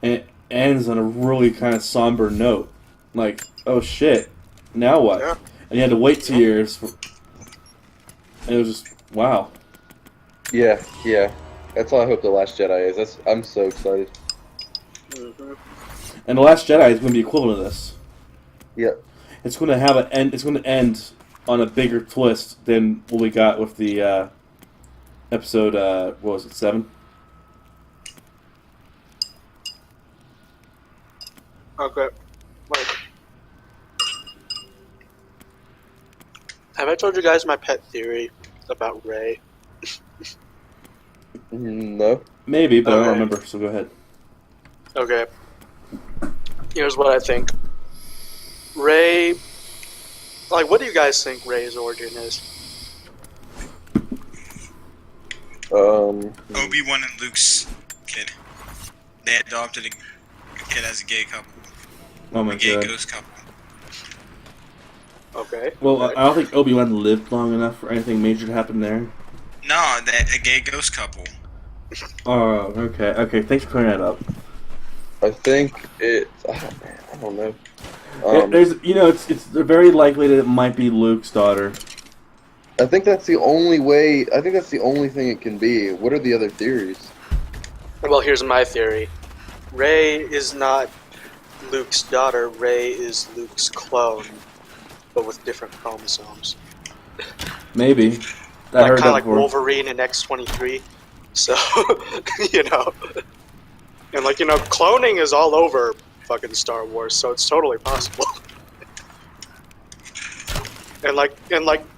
and it ends on a really kind of somber note. Like, oh shit, now what? Yeah. And you had to wait 2 years. And it was just, wow. yeah. That's all I hope The Last Jedi is. I'm so excited. Mm-hmm. And The Last Jedi is going to be equivalent to this. Yep. It's going to have an end. It's going to end on a bigger twist than what we got with the episode. What was it, 7? Okay. Wait. Have I told you guys my pet theory about Rey? No. Maybe, but I don't Okay. remember. So go ahead. Okay. Here's what I think. Rey. Like, what do you guys think Rey's origin is? Obi-Wan and Luke's kid. They adopted a kid as a gay couple. Oh my A gay god. ghost couple. Okay. Well, okay. I don't think Obi-Wan lived long enough for anything major to happen there. No, a gay ghost couple. Oh, okay. Okay, thanks for clearing that up. I think it. Oh, man, I don't know. There's, it's very likely that it might be Luke's daughter. I think that's the only way. I think that's the only thing it can be. What are the other theories? Well, here's my theory. Rey is not Luke's daughter. Rey is Luke's clone, but with different chromosomes. Maybe. I Like heard kind that of like before. Wolverine in X-23. So, and cloning is all over fucking Star Wars, so it's totally possible.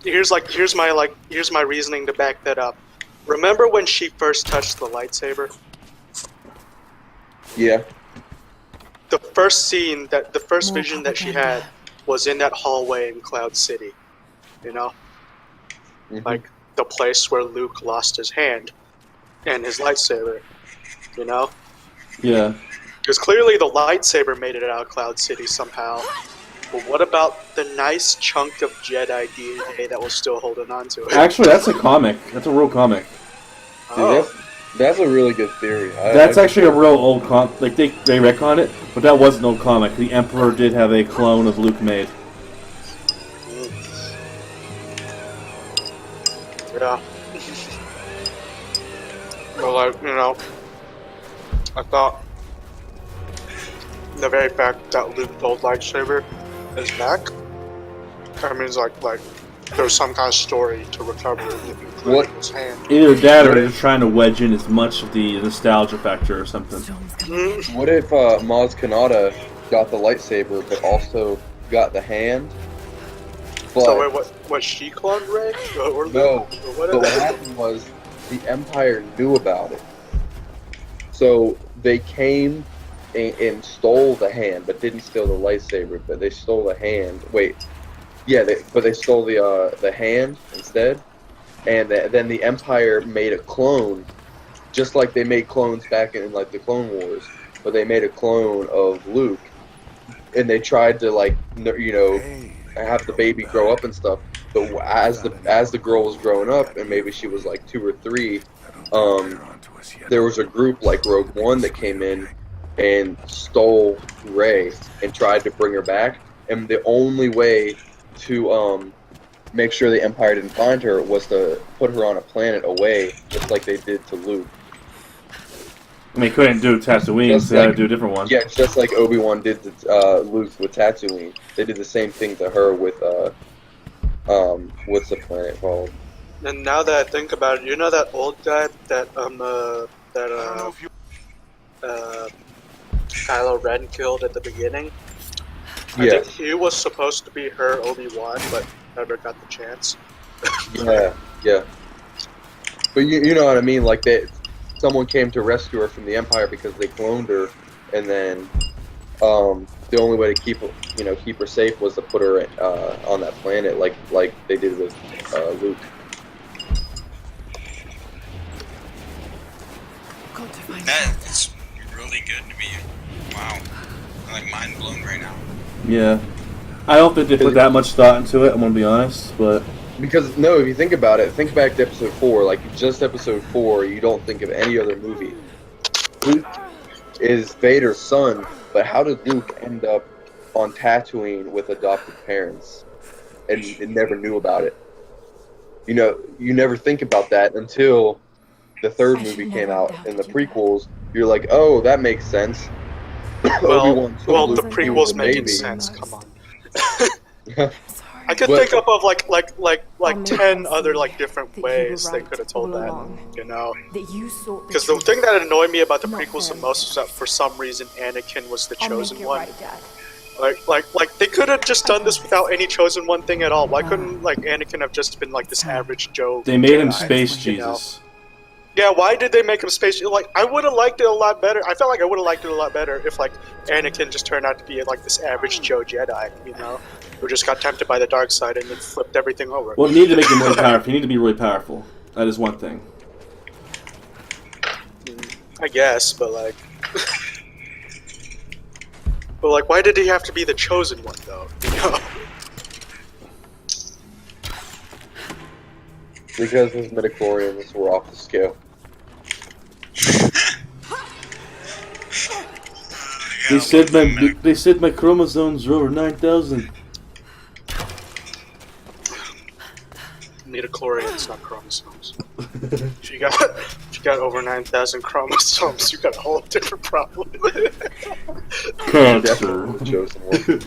Here's my reasoning to back that up. Remember when she first touched the lightsaber? Yeah. The first vision that she had was in that hallway in Cloud City. Mhm. Like the place where Luke lost his hand and his lightsaber. Yeah. Because clearly the lightsaber made it out of Cloud City somehow. But what about the nice chunk of Jedi DNA that was still holding on to it? Actually, that's a comic. That's a real comic. Oh. That's a really good theory. That's actually a real old comic. Like, they retconned it, but that was an old comic. The Emperor did have a clone of Luke made. Yeah. Well, I thought the very fact that Luke's old lightsaber is back, that means like there's some kind of story to recover it, including What? his hand. Either that or they're trying to wedge in as much of the nostalgia factor or something. What if Maz Kanata got the lightsaber, but also got the hand? But So wait, what she cloned Rey? Or Luke? no. Or But what happened was the Empire knew about it, so they came and stole the hand, but didn't steal the lightsaber. But they stole the hand. Wait, yeah, they stole the hand instead, and then the Empire made a clone, just like they made clones back in like the Clone Wars. But they made a clone of Luke, and they tried to have the baby grow up and stuff. But as the girl was growing up, and maybe she was like 2 or 3, there was a group like Rogue One that came in and stole Rey and tried to bring her back. And the only way to make sure the Empire didn't find her was to put her on a planet away, just like they did to Luke. I mean, couldn't do Tatooine, so they had to do a different one. Yeah, just like Obi-Wan did to Luke with Tatooine. They did the same thing to her with what's the planet called? And now that I think about it, you know that old guy that Kylo Ren killed at the beginning? I think he was supposed to be her Obi-Wan, but never got the chance. Yeah. But you know what I mean? Like someone came to rescue her from the Empire because they cloned her, and then the only way to keep her safe was to put her on that planet, like they did with Luke. That's really good to me. Wow. I'm like mind blown right now. Yeah. I don't think they put that much thought into it, I'm going to be honest, but... Because, no, if you think about it, think back to episode 4, like, just episode 4, you don't think of any other movie. Luke is Vader's son, but how did Luke end up on Tatooine with adopted parents and never knew about it? You never think about that until the third movie came out. In the prequels, you're like, oh, that makes sense. Well, Obi-Wan told the Luke he was prequels a making baby. sense, come on. I could But- think up of like I'll make 10 them other see like different that you were ways they right could have told all that. along. You know, That you sought because the truth. thing that annoyed me about the Not prequels the them. most was that for some reason Anakin was the I'll chosen make it one. right, Dad. Like they could have just done this without any chosen one thing at all. Why Ah. couldn't like Anakin have just been like this average Joe? They made him Jedi, Space you know? Jesus. Yeah, why did they make him space? Like, I would have liked it a lot better. I felt like I would have liked it a lot better if, like, Anakin just turned out to be, like, this average Joe Jedi, you know? Who just got tempted by the dark side and then flipped everything over. Well, you need to make him really powerful. You need to be really powerful. That is one thing. I guess, but, like... but, like, why did he have to be the chosen one, though? You know? Because his midichlorians were off the scale. They said my chromosomes were over 9,000. Midichlorians, not chromosomes. If you got over 9,000 chromosomes, you got a whole different problem. Cancer. Definitely the chosen one.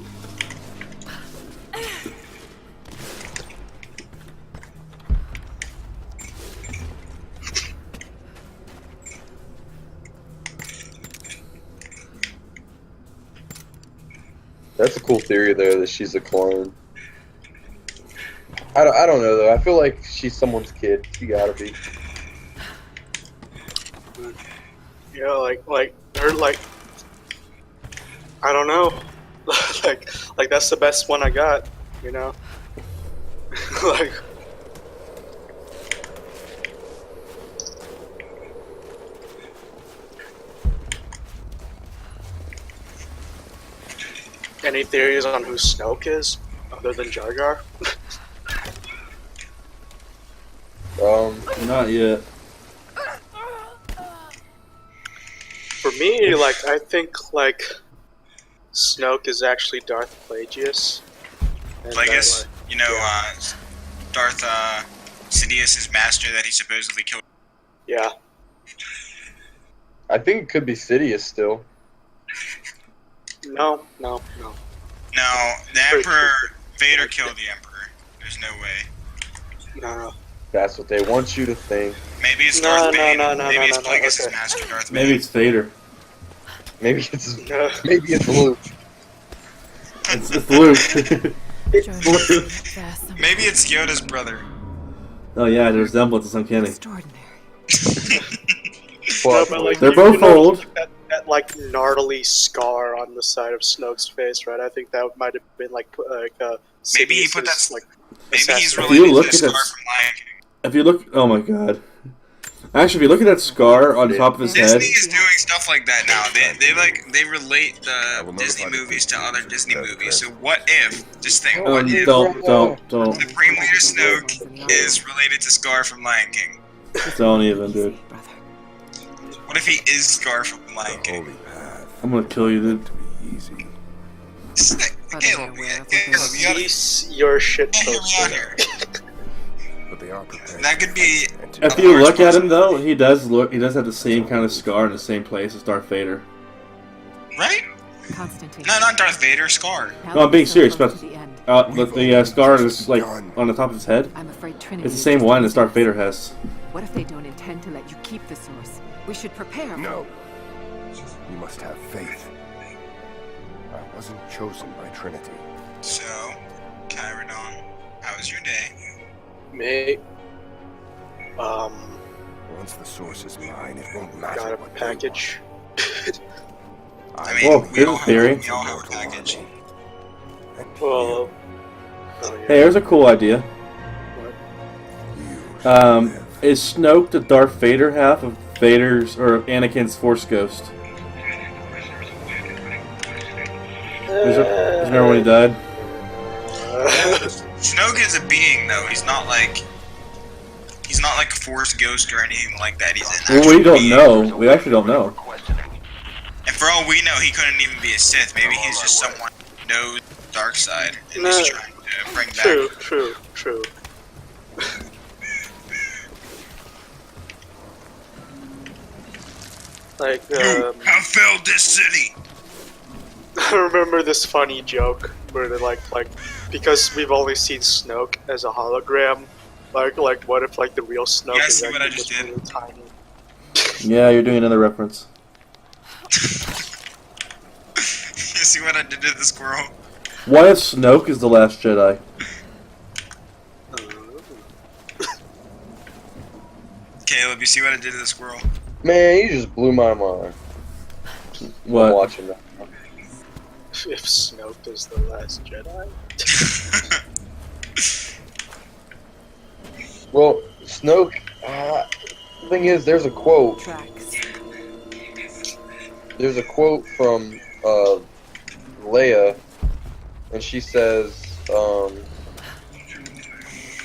That's a cool theory there that she's a clone. I don't know though. I feel like she's someone's kid. She gotta be. You know, like her, like I don't know, like that's the best one I got. You know, like. Any theories on who Snoke is, other than Jar Jar? Not yet. For me, like, I think, like, Snoke is actually Darth Plagueis. And I guess, you know, Darth Sidious's master that he supposedly killed. Yeah. I think it could be Sidious still. No. No, the Emperor, Vader killed the Emperor. There's no way. No. That's what they want you to think. Maybe it's Darth Bane. No, Maybe it's Plagueis' okay. master, Darth Bane. Maybe it's Vader. Maybe it's Luke. It's Luke. Maybe it's Yoda's brother. Oh yeah, there's resemblance. It's uncanny. Extraordinary. Well, but, like, They're you both know, old. That like gnarly scar on the side of Snoke's face, right? I think that might have been like Maybe he put that. Sidious's, like, Maybe he's assassin. If you related look to the at scar this- from Lion King. If you look, oh my god. Actually, if you look at that scar on top of his head, Disney is doing stuff like that now. They relate the Disney movies to other Disney movies. So what if? Just think. What if don't. Supreme Leader Snoke is related to Scar from Lion King? Don't even, dude. What if he is Scar from Lion King? I'm gonna kill you, dude. Caleb, you gotta Cease your shit hear me poster. out here. But they are prepared. That could be. If you look at him though, he does have the same kind of scar in the same place as Darth Vader. Right? Constantine. No, not Darth Vader, Scar. No, I'm being serious, but To the end. the scar is like on the top of his head. I'm afraid Trinity. It's the same one as Darth Vader has. What if they don't intend to let you keep the source? We should prepare. No. You must have faith. I wasn't chosen by Trinity. So, Kyrodon, how was your day? Mate, Once the source is mine, it won't matter got a what they package. want. I mean, Whoa, we here's all a theory. have a package. And Well, you, oh, yeah. Hey, here's a cool idea. you shall live. Is Snoke the Darth Vader half of Vader's or Anakin's Force Ghost? Remember when he died? Snoke is a being, though. He's not like a Force ghost or anything like that. He's an Well, actual we don't being. know. We actually don't know. And for all we know, he couldn't even be a Sith. Maybe he's just someone who knows the dark side and is trying to bring back. True. Like, You have failed this city. I remember this funny joke where they're like because we've only seen Snoke as a hologram. Like what if like the real Snoke Yeah, is see what I actually just just did? really tiny? Yeah, you're doing another reference. You see what I did to the squirrel? What if Snoke is the Last Jedi? Caleb, you see what I did to the squirrel? Man, you just blew my mind. I'm What? watching that. If Snoke is the last Jedi. Well, Snoke. The thing is, there's a quote. Tracks. There's a quote from Leia, and she says,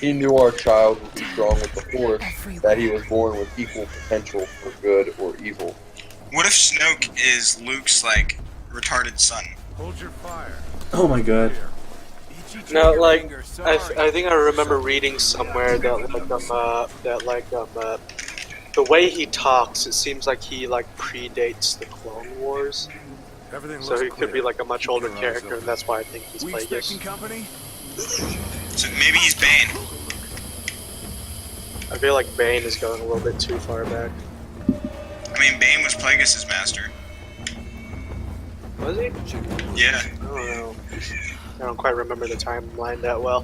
"He knew our child would be strong with the Force, that he was born with equal potential for good or evil." What if Snoke is Luke's like retarded son? Hold your fire. Oh my god. No, like I think I remember reading somewhere that the way he talks, it seems like he like predates the Clone Wars. Everything So looks he could be clear. like a much older Keep your eyes character, and open. that's why I think he's We Plagueis. expecting company? So maybe he's Bane. I feel like Bane is going a little bit too far back. I mean, Bane was Plagueis' master. Was he? Yeah. I don't know. I don't quite remember the timeline that well.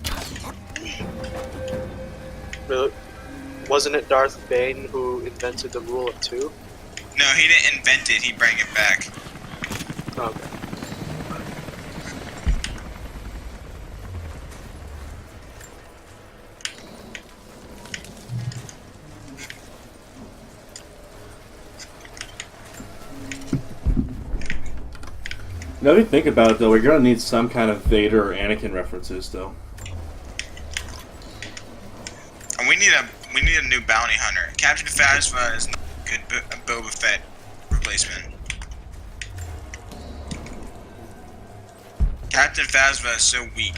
But wasn't it Darth Bane who invented the rule of two? No, he didn't invent it. He brought it back. Okay. Now if you think about it, though, we're gonna need some kind of Vader or Anakin references, though. And we need a new bounty hunter. Captain Phasma is not a good Boba Fett replacement. Captain Phasma is so weak.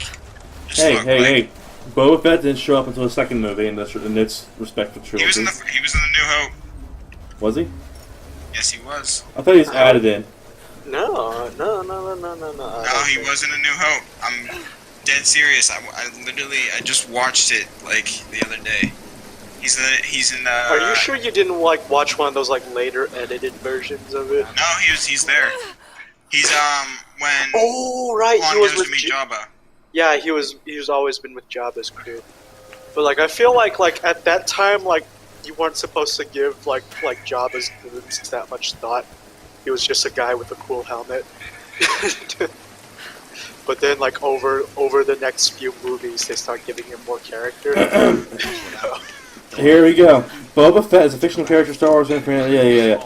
Just Hey, look, hey, like, hey! Boba Fett didn't show up until the second movie in its respective He trilogy. was in the New Hope. Was he? Yes, he was. I thought he was added in. No. No, he was in a New Hope. I'm dead serious. I just watched it like the other day. He's in the. Are you sure you didn't like watch one of those like later edited versions of it? No, he's there. He's when Oh right, Han he was goes with to meet Jabba. Yeah, he was always been with Jabba's crew. But like I feel like at that time like you weren't supposed to give like Jabba's moves that much thought. He was just a guy with a cool helmet. But then like over the next few movies they start giving him more character. Here we go. Boba Fett is a fictional character, Star Wars Infinite. Yeah.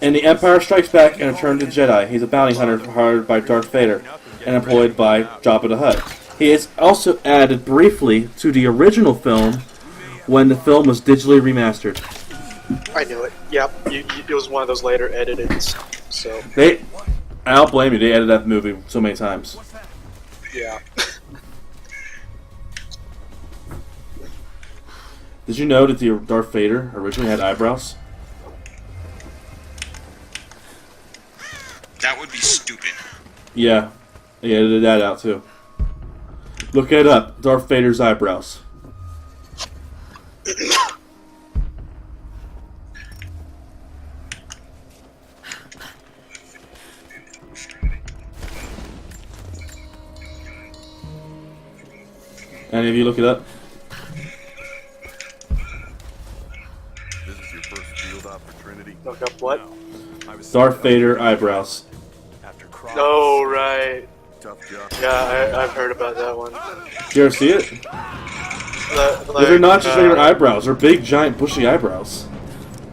In The Empire Strikes Back and Return to the Jedi, he's a bounty hunter hired by Darth Vader and employed by Jabba the Hutt. He is also added briefly to the original film when the film was digitally remastered. I knew it. Yep, it was one of those later edited. So I don't blame you. They edited that movie so many times. yeah. Did you know that the Darth Vader originally had eyebrows? That would be stupid. Yeah, they edited that out too. Look it up. Darth Vader's eyebrows. Any of you look it up? This is your first field op for Trinity? Look up what? I was Darth Vader eyebrows. after Cross. Oh right. Tough job. Yeah, I've heard about that one. Did you ever see it? Those are not just regular eyebrows. They're big, giant, bushy eyebrows.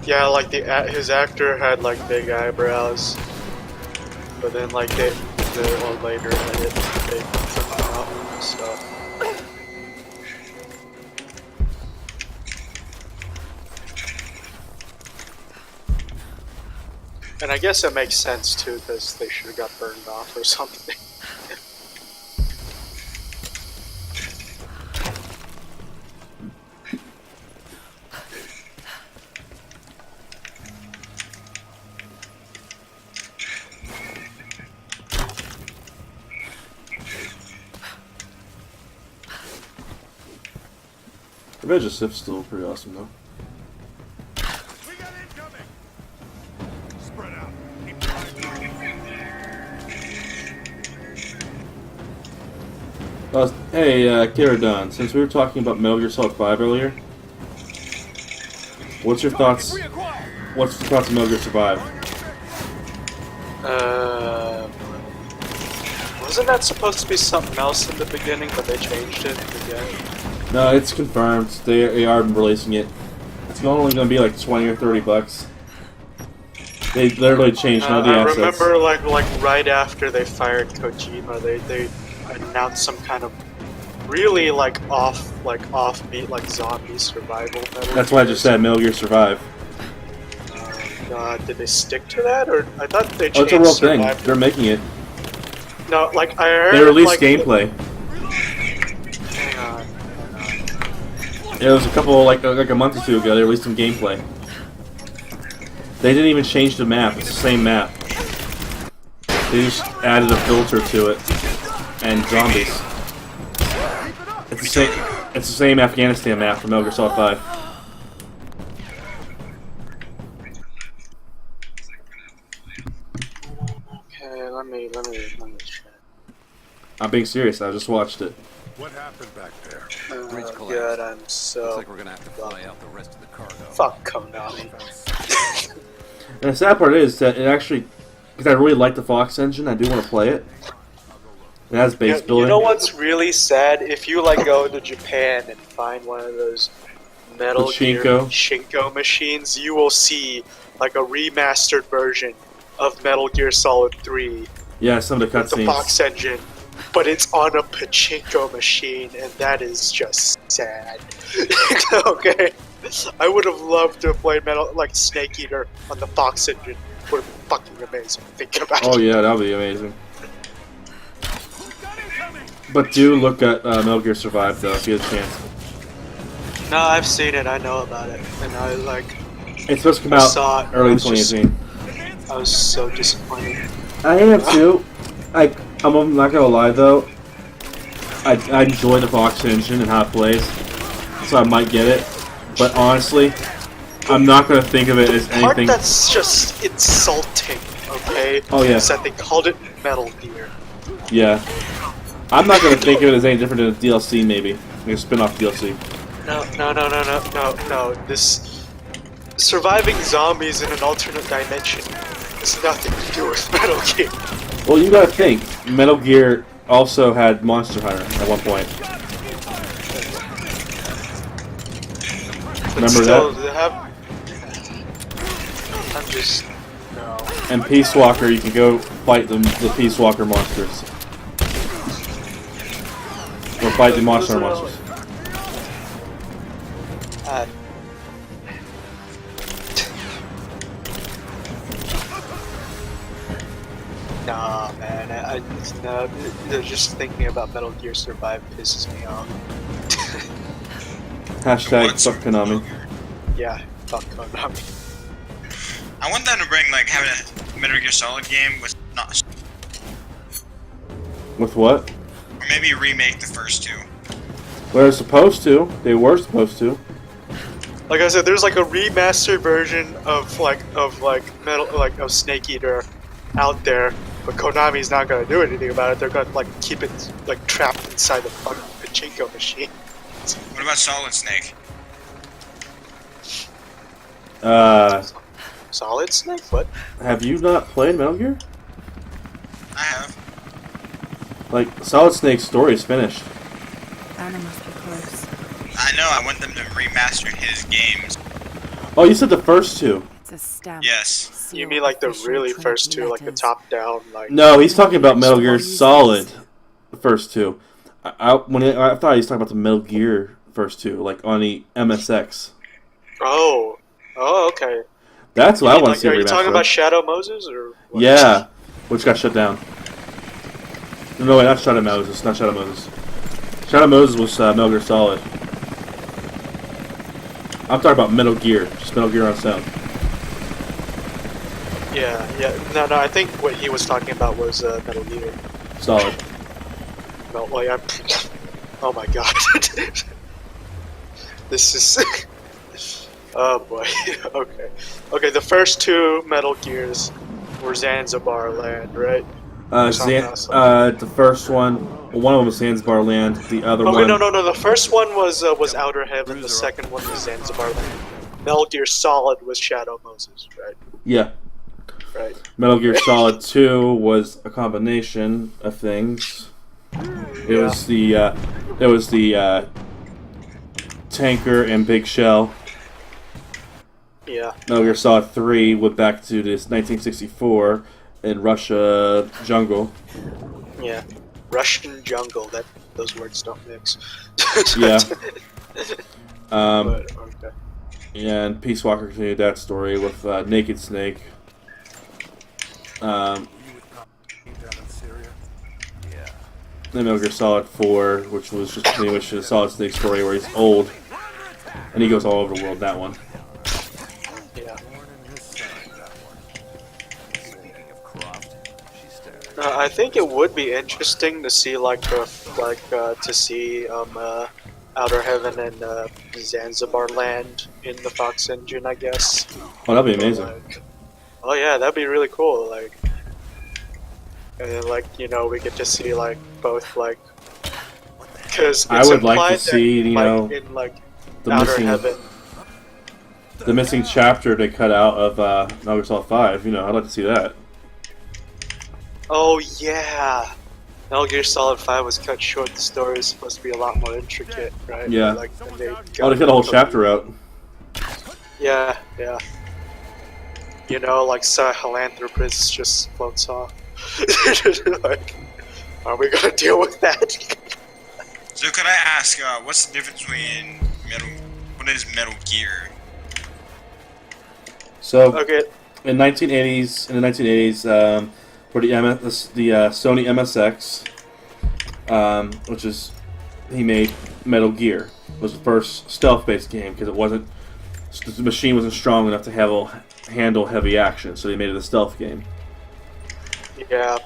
Yeah, like his actor had like big eyebrows, but then like the later edit they took them out and stuff. And I guess it makes sense too, because they should have got burned off or something. Revenge of the Sith's still pretty awesome though. We got incoming. Spread out. Keep the line. Hey, Caradon, since we were talking about Metal Gear Solid 5 earlier, what's your thoughts? What's your thoughts on Metal Gear Survive? Wasn't that supposed to be something else in the beginning, but they changed it again? No, it's confirmed. They are releasing it. It's only going to be like $20 or $30. They literally changed all the assets. I remember, like right after they fired Kojima, they announced some kind of really offbeat zombie survival. That's why I just said Metal Gear Survive. Did they stick to that, or I thought they changed? Oh, it's a real thing. Survival. They're making it. No, I heard they released gameplay. Hang on. It was a couple like a month or two ago. They released some gameplay. They didn't even change the map. It's the same map. They just added a filter to it and zombies. It's the same. It's the same Afghanistan map from Metal Gear Solid 5. Okay, let me check. I'm being serious. I just watched it. What happened back there? Bridge collapsed. God, I'm so. Looks like we're gonna have to fly out the rest of the cargo. Fuck Konami. And the sad part is that it actually, because I really like the Fox engine, I do want to play it. It has base building. You know what's really sad? If you go to Japan and find one of those Metal Gear Pachinko machines, you will see like a remastered version of Metal Gear Solid 3. Yeah, some of the The cutscenes. Fox engine, but it's on a pachinko machine, and that is just sad. Okay, I would have loved to have played Snake Eater on the Fox engine. Would have been fucking amazing. Think about it. Oh yeah, that would be amazing. But do look at Metal Gear Survive though, if you get a chance. No, I've seen it. I know about it, and I It's supposed to come out early 2018. I was so disappointed. I am too. I'm not gonna lie though. I enjoy the Fox engine and how it plays, so I might get it. But honestly, I'm not gonna think of it as anything. Part that's just insulting. Okay. Oh yeah. Is that they called it Metal Gear. Yeah. I'm not gonna think of it as any different than a DLC maybe. Like a spin-off DLC. No. This surviving zombies in an alternate dimension has nothing to do with Metal Gear. Well, you gotta think. Metal Gear also had Monster Hunter at one point. Remember that? I'm just no. And Peace Walker, you can go fight the Peace Walker monsters. Or fight the Monster Hunter monsters. Nah, man. Just thinking about Metal Gear Survive pisses me off. Hashtag fuck Konami. Yeah, fuck Konami. I want them to bring having a Metal Gear Solid game with not, With what? or maybe remake the first two. They're supposed to. They were supposed to. Like I said, there's a remastered version of Snake Eater out there, but Konami's not gonna do anything about it. They're gonna keep it trapped inside the fucking pachinko machine. What about Solid Snake? Solid Snake? What? Have you not played Metal Gear? I have. Solid Snake's story is finished. Anna must be close. I know. I want them to remaster his games. Oh, you said the first two. It's a stamp. Yes. You mean the really first two, the top down, No, he's talking about Metal Gear Solid, the first two. I thought he was talking about the Metal Gear first two, on the MSX. Oh, okay. That's what I want to see. Are you talking about Shadow Moses or? What? Yeah, which got shut down. No, wait, not Shadow Moses. Not Shadow Moses. Shadow Moses was Metal Gear Solid. I'm talking about Metal Gear, just Metal Gear on sound. Yeah. No, I think what he was talking about was Metal Gear. Solid. No, oh my god. This is. Oh boy. Okay. The first two Metal Gears were Zanzibar Land, right? The first one of them was Zanzibar Land. The other one. No. The first one was Outer Heaven. The second one was Zanzibar Land. Metal Gear Solid was Shadow Moses, right? Yeah. Right. Metal Gear Solid 2 was a combination of things. It was the tanker and big shell. Yeah. Metal Gear Solid 3 went back to this 1964 in Russia jungle. Yeah. Russian jungle. Those words don't mix. Yeah. But, okay. Yeah, and Peace Walker continued that story with Naked Snake. Then Metal Gear Solid 4, which was just a continuation of Solid Snake story where he's old. And he goes all over the world, that one. Yeah. I think it would be interesting to see to see Outer Heaven and Zanzibar Land in the Fox engine, I guess. Oh, that'd be amazing. Oh yeah, that'd be really cool. Like, and then we get to see both because I would like to see in the Outer Heaven. The missing chapter they cut out of Metal Gear Solid 5. I'd like to see that. Oh yeah, Metal Gear Solid 5 was cut short. The story is supposed to be a lot more intricate, right? Yeah. They cut a whole chapter out. Yeah. Sahelanthropus just floats off. Are we gonna deal with that? So could I ask, what's the difference between what is Metal Gear? So, okay. in the 1980s, for the Sony MSX, which is, he made Metal Gear. It was the first stealth-based game because the machine wasn't strong enough to handle heavy action, so they made it a stealth game. Yeah,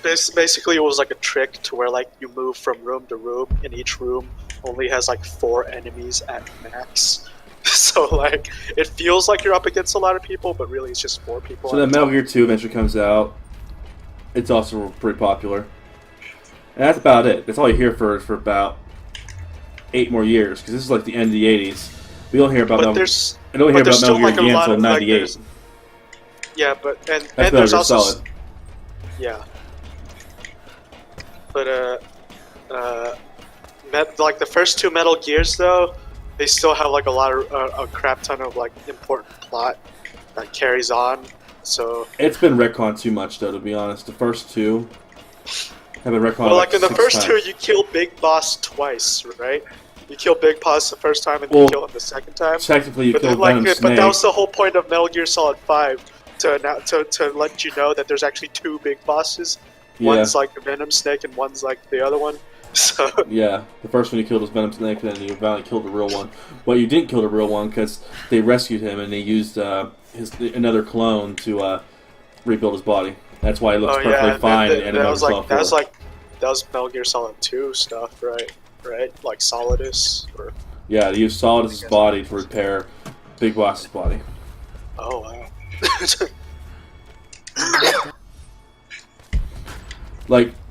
basically it was like a trick to where you move from room to room, and each room only has 4 enemies at max. So it feels like you're up against a lot of people, but really it's just 4 people. So then Metal Gear 2 eventually comes out. It's also pretty popular. And that's about it. That's all you hear for about 8 more years, because this is the end of the 80s. We don't hear about Metal Gear again until 98. Yeah, but that's there's also Solid. Yeah. But the first 2 Metal Gears though, they still have a crap ton of important plot that carries on. So it's been retconned too much though, to be honest. The first 2 have been retconned. Well, in the first times. 2, you kill Big Boss twice, right? You kill Big Boss the first time and then you kill him the second time. Technically, you kill Venom Snake. But that was the whole point of Metal Gear Solid 5 to let you know that there's actually 2 big bosses. Yeah. One's Venom Snake and one's the other one. So yeah, the first one you killed was Venom Snake, and then you finally killed the real one. Well, you didn't kill the real one because they rescued him and they used another clone to rebuild his body. That's why he looks perfectly fine. That was Metal Gear Solid 2 stuff, right? Like Solidus. Yeah, they used Solidus' body to repair Big Boss's body. Oh wow.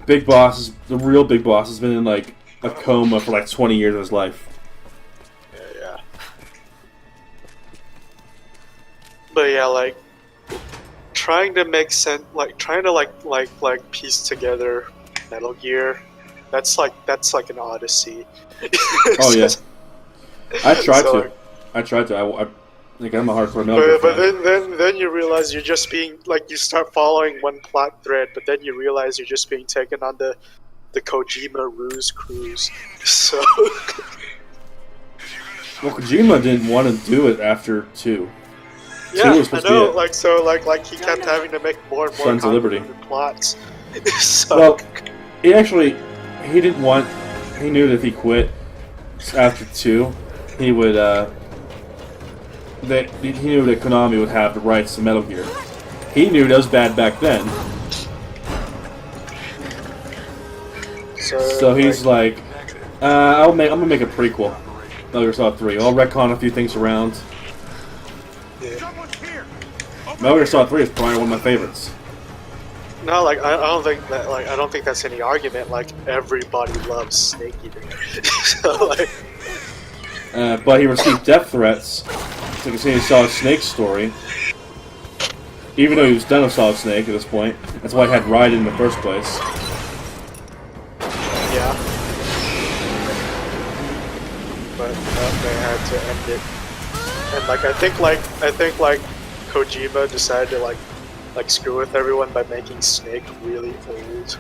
Big Boss, the real Big Boss, has been in a coma for 20 years of his life. Yeah. But yeah, trying to make sense, trying to piece together Metal Gear. That's an odyssey. Oh yeah. I tried to. I think I'm a hardcore Metal Gear fan. But then you realize you're just being you start following one plot thread, but then you realize you're just being taken on the Kojima ruse cruise. So. Well, Kojima didn't want to do it after 2. Yeah, 2 was supposed I know. to be He kept having to make more and more Sons of Liberty plots. So. Well, he didn't want. He knew that if he quit after 2, he would. He knew that Konami would have the rights to Metal Gear. He knew that was bad back then. So he's I'm gonna make a prequel. Metal Gear Solid 3. I'll retcon a few things around. Someone's here. Metal Gear Solid 3 is probably one of my favorites. No, like I don't think that I don't think that's any argument. Like everybody loves Snake Eater. So like, But he received death threats to continue Solid Snake's story. Even though he was done with Solid Snake at this point. That's why he had Raiden in the first place. yeah. But they had to end it. And like I think Kojima decided to like screw with everyone by making Snake really old.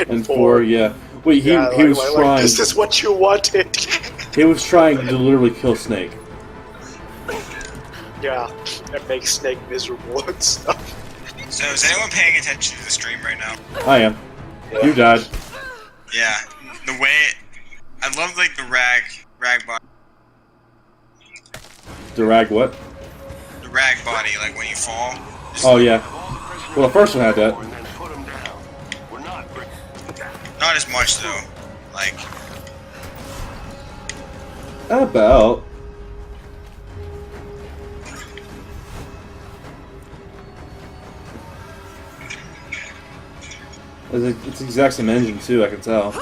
And 4, yeah. Wait, he was trying. This is what you wanted. He was trying to literally kill Snake. Yeah, and make Snake miserable and stuff. So is anyone paying attention to the stream right now? I am. You died. Yeah. The way I love like the rag body. The rag what? The rag body, like when you fall. Oh yeah. Well, the first one had that. Not as much though. Like About. It's the exact same engine too, I can tell.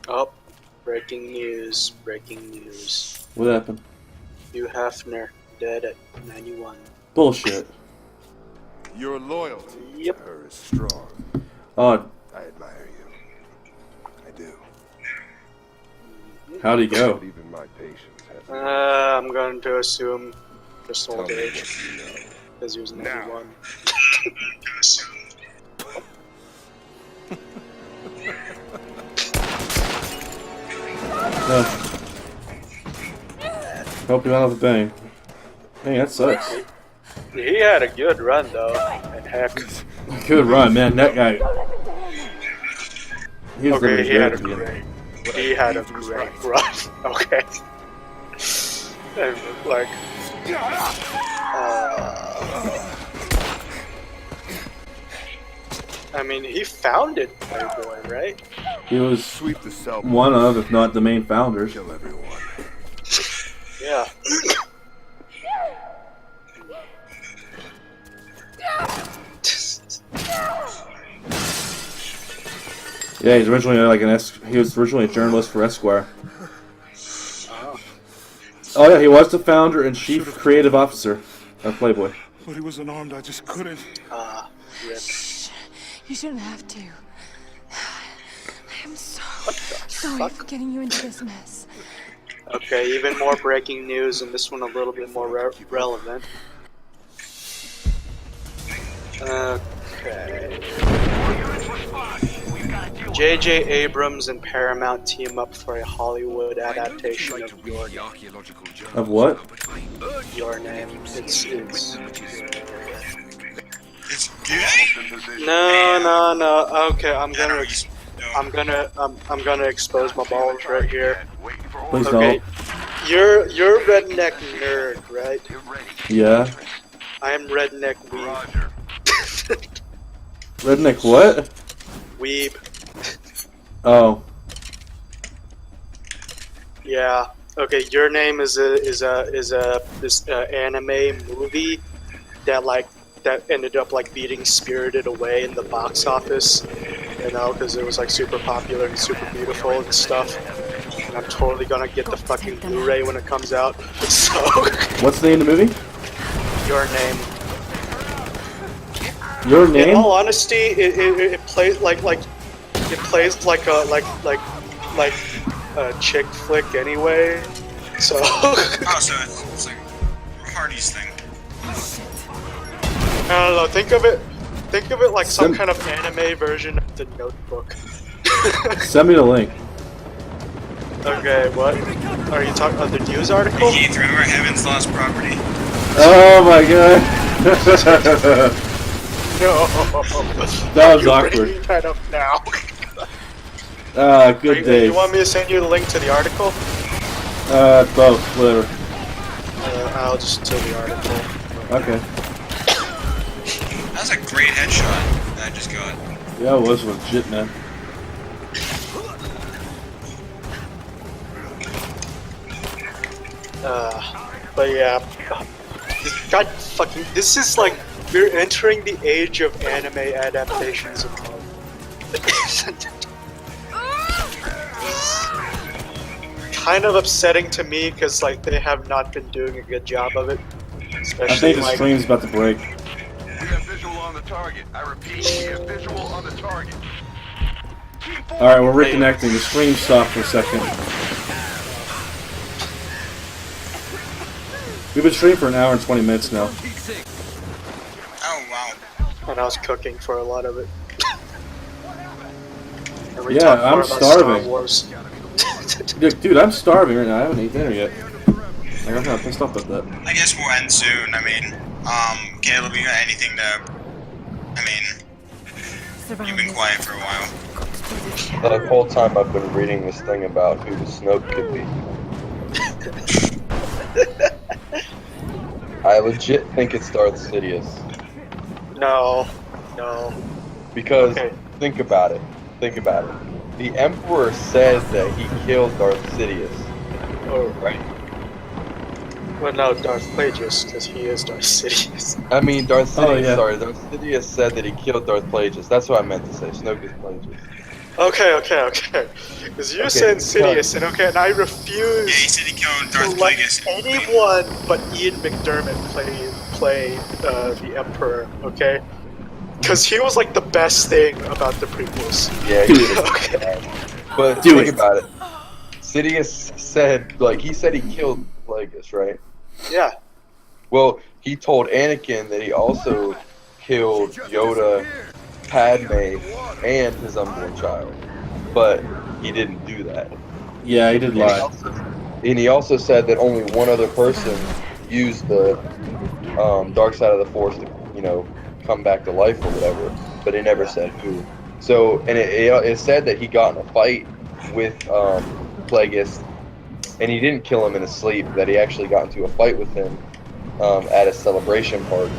Oh, breaking news! Breaking news! What happened? Hugh Hefner dead at 91. Bullshit. Your loyalty Yep. to her is strong. Oh, I admire you. I do. how'd he go? But even my patience has I'm going to assume just Tell old me age, what you know. because he was 91. Hope you out of the bang. Hey, that sucks. He had a good run though, and heck. Good run, man. That guy. He was Okay, literally he had a great. great. He had a great run. Okay. And like. I mean, he founded Playboy, right? He was Sweep the cell. one of, if not the main founders. Kill everyone. Yeah. Yeah, he's originally like he was originally a journalist for Esquire. Oh yeah, he was the founder and chief creative officer of Playboy. But he was unarmed. I just couldn't. Rip. You shouldn't have to. I'm so sorry for getting you into this mess. Okay, even more breaking news, and this one a little bit more relevant. Okay. J.J. Abrams and Paramount team up for a Hollywood adaptation of Your Name. Of what? Your Name. It's it's good. No. Okay, I'm I don't gonna use- no. I'm gonna expose my balls right here. Please Okay, don't. you're a redneck nerd, right? Yeah. I am redneck weeb. Redneck what? Weeb. Oh. Yeah. Okay. Your Name is this anime movie that ended up like beating Spirited Away in the box office. You know, because it was like super popular and super beautiful and stuff. And I'm totally gonna get the fucking Blu-ray when it comes out. So. What's the name of the movie? Your Name. Your In Name? all honesty, it plays like a chick flick anyway. So. Oh, so it's like Hardy's thing. I don't know. Think of it like some kind of anime version of The Notebook. Send me the link. Okay, what? Are you talking about the news article? Heath, remember Heaven's Lost Property? Oh my god. No. That was You're awkward. bringing that up now. Good days. You want me to send you the link to the article? Both, whatever. I'll just do the article. Okay. That's a great headshot that I just got. Yeah, it was legit, man. But yeah. God fucking. This is like. We're entering the age of anime adaptations of love. Kind of upsetting to me because like they have not been doing a good job of it. Especially I think the like, stream's about to break. We have visual on the target. I repeat, we have visual on the target. Alright, we're reconnecting. The stream stopped for a second. We've been streaming for an hour and 20 minutes now. Oh wow. and I was cooking for a lot of it. And we Yeah, talked more I'm about starving. Star Wars. Dude, I'm starving right now. I haven't eaten dinner yet. Like, I'm kind of pissed off about that. I guess we'll end soon. I mean, Caleb, you got anything to? I mean, you've been quiet for a while. The whole time I've been reading this thing about who the Snoke could be. I legit think it's Darth Sidious. No. Because, Okay. think about it. The Emperor says that he killed Darth Sidious. Oh, Right? well, no, Darth Plagueis, because he is Darth Sidious. I mean, Darth Sidious, Oh, yeah. sorry, Darth Sidious said that he killed Darth Plagueis. That's what I meant to say. Snoke is Plagueis. Okay. Because you said Sidious, and I Yeah, he refuse said he killed to Darth let Plagueis. anyone but Ian McDermott play the Emperor, okay? Because he was like the best thing about the prequels. Yeah, he did. Okay. But Do think it. about it. Sidious said, he said he killed Plagueis, right? Yeah. Well, he told Anakin that he also killed Yoda, Padme, and his unborn child. But he didn't do that. Yeah, he did lie. And he also said that only one other person used the dark side of the Force to, come back to life or whatever. But he never said who. So, and it said that he got in a fight with Plagueis, and he didn't kill him in his sleep. That he actually got into a fight with him at a celebration party.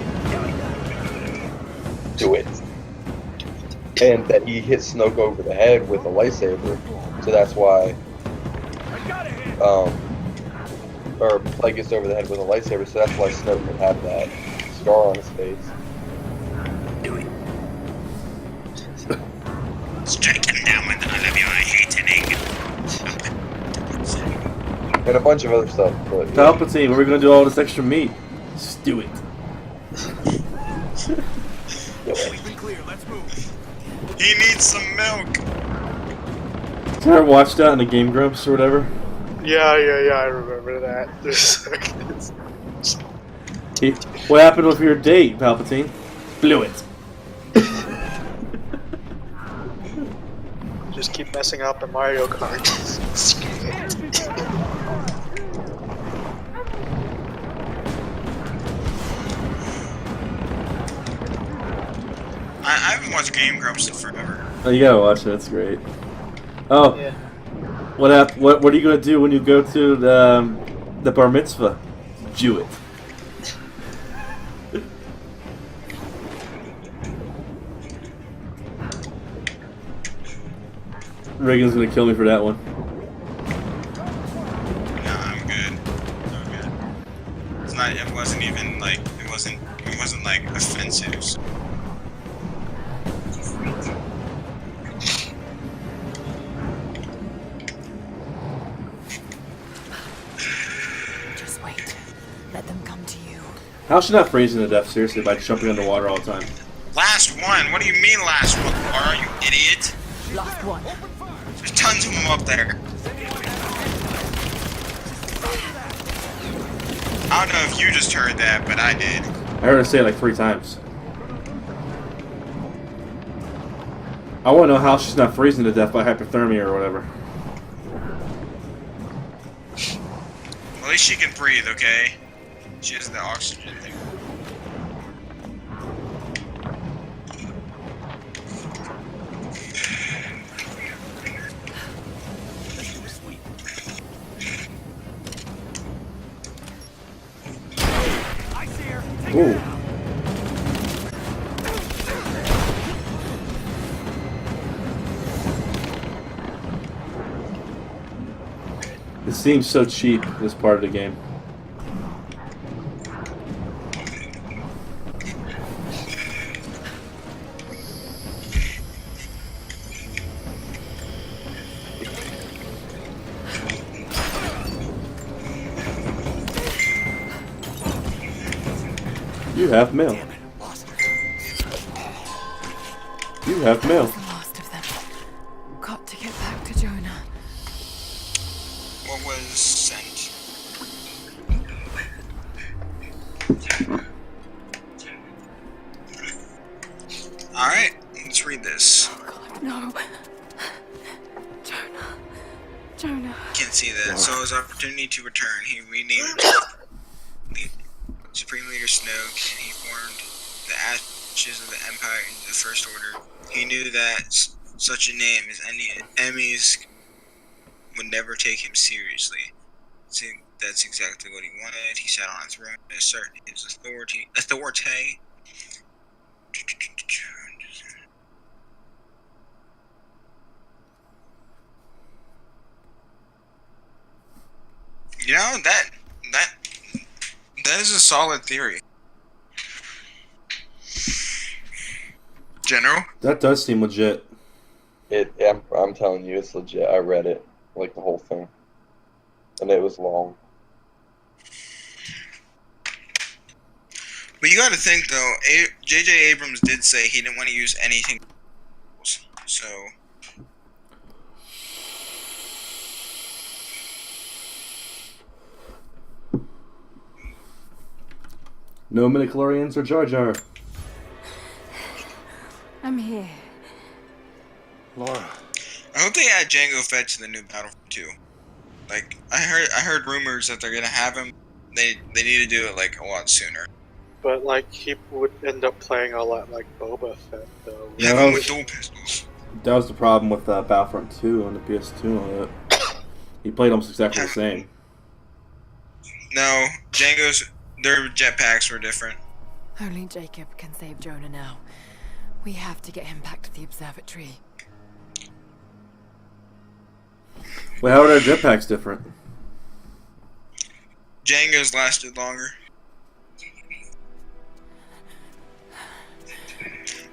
Do it. And that he hit Snoke over the head with a lightsaber, so that's why, or Plagueis over the head with a lightsaber, so that's why Snoke would have that scar on his face. Strike him down with all of your hating. And a bunch of other stuff, but yeah. Palpatine, where are we going to do all this extra meat? Just do it. He needs some milk. Did you ever watch that in the Game Grumps or whatever? Yeah, I remember that. What happened with your date, Palpatine? Blew it. Just keep messing up in Mario Kart. I haven't watched Game Grumps in forever. Oh, you gotta watch it. It's great. Oh, Yeah. what are you gonna do when you go to the bar mitzvah? Do it. Reagan's gonna kill me for that one. No, I'm good. I'm good. It's not. It wasn't even like. It wasn't like offensive. So. Just wait. Let them come to you. How's she not freezing to death, seriously, by jumping underwater all the time? Last one. What do you mean last one? Are you idiot? Last one. There's tons of them up there. I don't know if you just heard that, but I did. I heard her say it like 3 times. I want to know how she's not freezing to death by hypothermia or whatever. At least she can breathe, okay? She has the oxygen thing. Ooh. It seems so cheap, this part of the game. You have mail. Damn it, lost it. You have mail. The last of them. Got to get back to Jonah. What was sent? Alright, let's read this. Oh God, no. Jonah. Can't see that. So his opportunity to return, he renamed Supreme Leader Snoke, and he formed the ashes of the Empire into the First Order. He knew that such a name as any enemies would never take him seriously. So that's exactly what he wanted. He sat on a throne to assert his authority. You know, that is a solid theory. General? That does seem legit. I'm telling you, it's legit. I read it, like the whole thing, and it was long. But you gotta think though, J.J. Abrams did say he didn't want to use anything, so... No midichlorians or Jar Jar. I'm here. Laura. I hope they add Jango Fett to the new Battlefront 2. Like, I heard rumors that they're gonna have him. They need to do it like a lot sooner. But like he would end up playing a lot like Boba Fett though. Yeah, No. with dual pistols. That was the problem with Battlefront 2 on the PS2 and all that. He played almost exactly the same. No, their jetpacks were different. Only Jacob can save Jonah now. We have to get him back to the observatory. Well, how are their jetpacks different? Jango's lasted longer.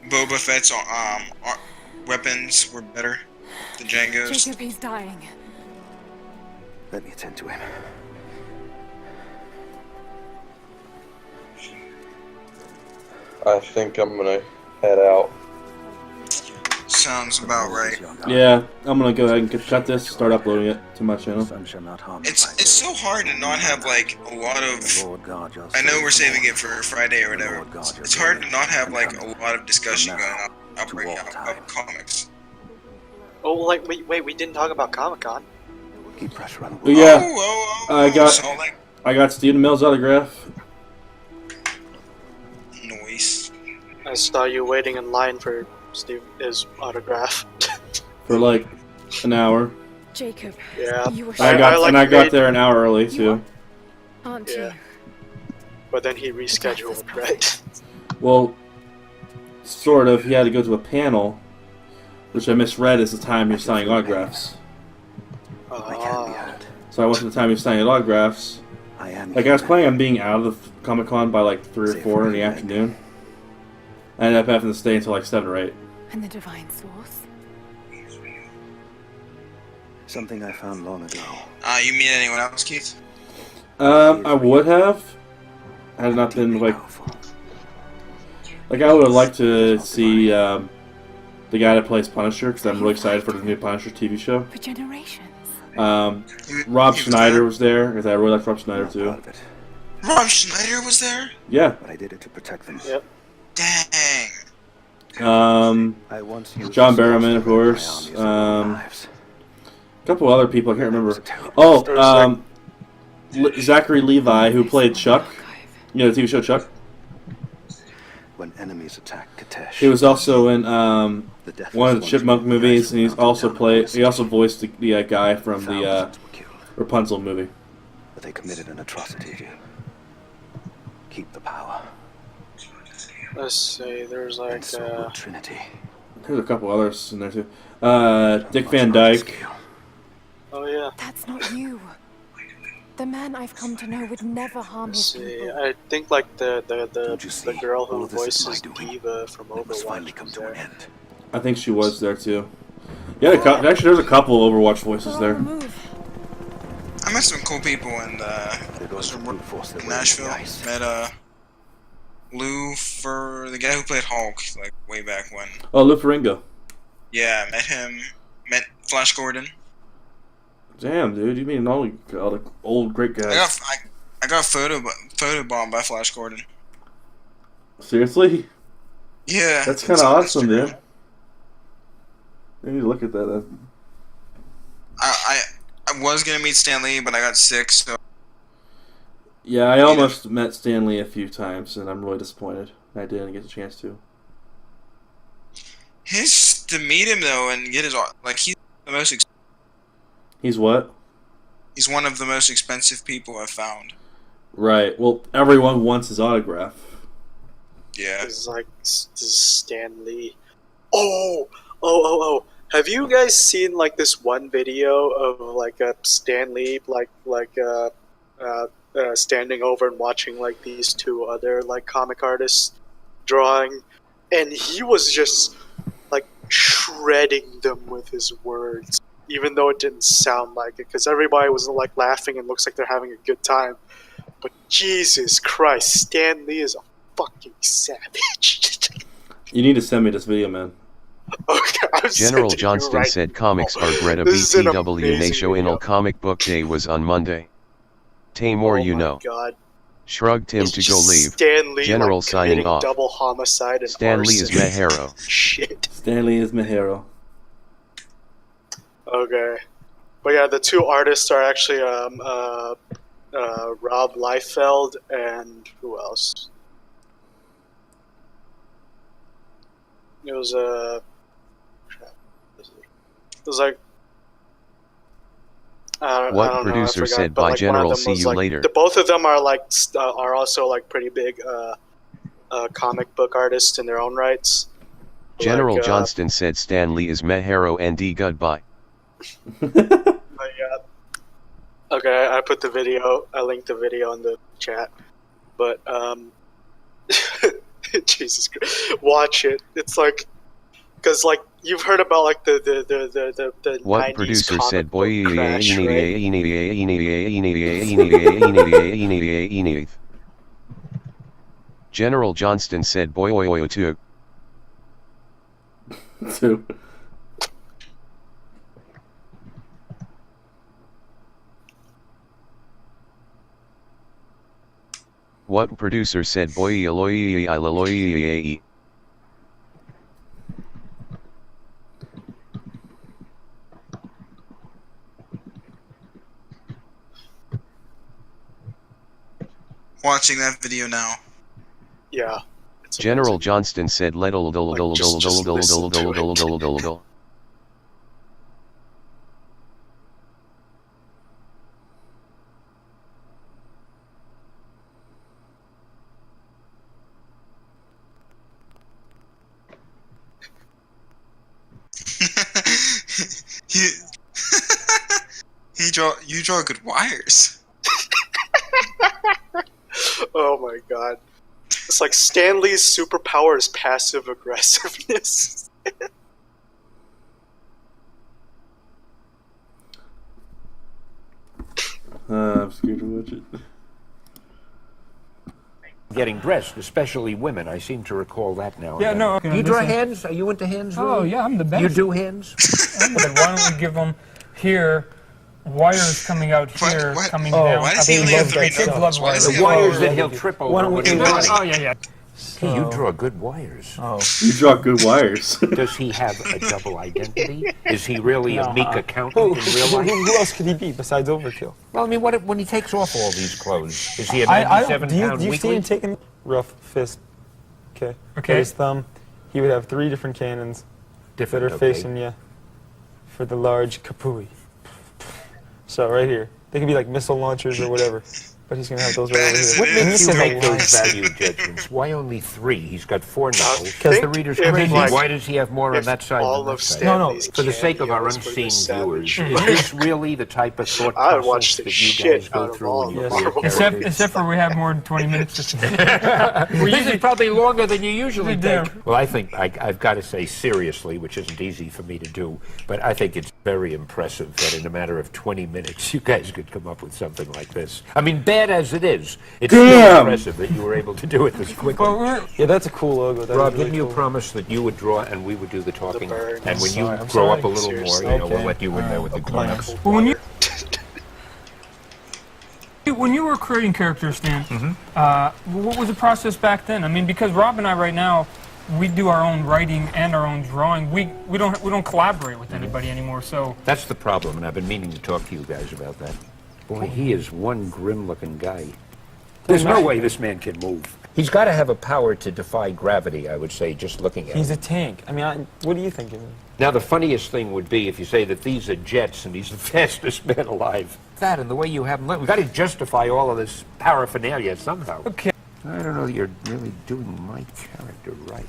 Boba Fett's weapons were better than Jango's. Jacob, he's dying. Let me attend to him. I think I'm gonna head out. Sounds about right. Yeah, I'm gonna go ahead and cut this, start uploading it to my channel. Sun shall not harm It's so hard to not have like a lot of. I know we're saving it for Friday or whatever. It's hard to not have like a lot of discussion going on about comics. Oh, like wait, we didn't talk about Comic-Con. Keep pressure on. Yeah, So, like, I got Stephen Amell's autograph. noise. I saw you waiting in line for his autograph. For like an hour. Jacob, Yeah. you were I got there an hour early too. aren't Yeah. you? But then he rescheduled, right? Well, sort of. He had to go to a panel, which I misread as the time he was signing autographs. I can't be hurt. So I went to the time he was signing autographs. I am. Like I was planning on being out of the Comic-Con by like 3 or 4 in the afternoon. I ended up having to stay until like 7 or 8. And the divine source? Something I found long ago. You meet anyone else, Keith? I would have, had it not been like I would have liked to see the guy that plays Punisher, because I'm really excited for the new Punisher TV show. For generations. Rob Schneider was there, because I really liked Rob Schneider too. Rob Schneider was there? Yeah. But I did it to protect them. Yep. Dang. I once used John the Barrowman, of source course. to rid my armies of their lives. A couple other people I can't remember. Terrible. Oh, Zachary Levi, who played Chuck. You know the TV show Chuck. When enemies attack Katesh, He was also in the deathless one of the ones Chipmunk will movies, crash and he's the mountain also down played. the He also voiced the guy from the Thousands were killed, Rapunzel movie. but they committed an atrocity to keep the power. Let's see. There's like Trinity. There's a couple others in there too. Dick Van Dyke. oh yeah. That's not you. The man I've come to know would never harm Let's his see. people. I think like Don't you the see? girl All who of this is my voices doing. Diva from It must finally Overwatch come was to an there. end. I think she was there too. Yeah, actually, there's a couple Overwatch voices They're there. on the move. I met some cool people in They're going to brute force their way into Nashville. the ice. Met Lou for the guy who played Hulk, like way back when. Oh, Lou Ferrigno. Yeah, met him. Met Flash Gordon. Damn, dude, you mean all the old great guys? I got photo bombed by Flash Gordon. Seriously? Yeah. That's kind of awesome, dude. I need to look at that then. I was gonna meet Stan Lee, but I got sick, so. Yeah, I almost met Stan Lee a few times, and I'm really disappointed I didn't get a chance to. To meet him though and get his like he's the most. He's what? He's one of the most expensive people I've found. Right. Well, everyone wants his autograph. Yeah. It's like this is Stan Lee. Oh! Have you guys seen like this one video of like a Stan Lee standing over and watching like these two other like comic artists drawing, and he was just like shredding them with his words, even though it didn't sound like it, because everybody was like laughing and looks like they're having a good time. But Jesus Christ, Stan Lee is a fucking savage. You need to send me this video, man. Okay, General Johnston right said comics are Greta This is an BTW amazing Nasho video. Inal Comic Book Day was on Monday. Tamor, Oh you my know. God. Shrugged him It's to go just leave. Stan Lee, General like, signing committing off. double homicide and Stan Lee is arson. Mehero. Shit. Stan Lee is my hero. Okay. But yeah, the two artists are actually Rob Liefeld and who else? It was like I What don't know, I producer forgot, said but, by like, one of General them see was, you like, later? Both of them are like are also like pretty big comic book artists in their own rights. General Like, Johnston said Stan Lee is Mehero and D goodbye. Okay, I put the video. I linked the video in the chat. But Jesus Christ, watch it. It's like, because like you've heard about like the What 90s producer comic said book boy crash, right? General Johnston said boy too. Too. What producer said boy aloy. Watching that video now. Yeah. It's General amazing. Johnston said You draw good wires. Oh my God. It's like Stan Lee's superpower is passive aggressiveness. I'm scared to watch it. Getting dressed, especially women. I seem to recall that now. Yeah, no. Okay, You draw listen. hands? Are you into hands? Oh, really? yeah, I'm the best. You do hands? Then why don't we give them here wires coming out here, coming down? Why does he only have three Kids knuckles? love Why does wires. he The wires only- that he'll trip over. Why don't we when he's do running. Oh, yeah. Hey, you draw good wires. Oh. You draw good wires. Does he have a double identity? Is he really a No, meek accountant in real life? Who else could he be besides Overkill? Well, I mean, when he takes off all these clothes, is he a I 97 do pound you see weakling? him taking rough fist? Okay. Okay. With his thumb, he would have 3 different cannons Different, that are okay. facing you for the large kapui. So right here, they could be like missile launchers or whatever, but he's gonna have those right over here. What makes you is make the those value judgments? Why only 3? He's got 4 now. think Because the reader's if, crazy. like, Why does he have more on if that side all than of that side? Stanley's For the sake of our cameos were unseen this viewers, savage. is this really the type of thought I process watched the that you shit guys out go of through all when you the create Marvel characters? Except for we have more than 20 minutes to This is probably longer than you usually We do. take. Well, I think I've got to say seriously, which isn't easy for me to do, but I think it's very impressive that in a matter of 20 minutes you guys could come up with something like this. I mean, bad as it is, it's still impressive that you were able to do it this quickly. Yeah, that's a cool logo. That Rob, is really didn't you cool. promise that you would draw and we would do the talking? birds. And when you I'm grow up a sorry. little more, Seriously. you know, we'll Okay. let you in there with the grown-ups. Well, when you were creating characters, Stan, what was the process back then? I mean, because Rob and I right now, we do our own writing and our own drawing. We don't collaborate with anybody anymore. So That's the problem, and I've been meaning to talk to you guys about that. Boy, he is one grim-looking guy. There's no way this man can move. He's got to have a power to defy gravity, I would say, just looking at He's him. a tank. I mean, what do you think of him? Now, the funniest thing would be if you say that these are jets and he's the fastest man alive. That and the way you have him, we've got to justify all of this paraphernalia somehow. okay. I don't know that you're really doing my character right.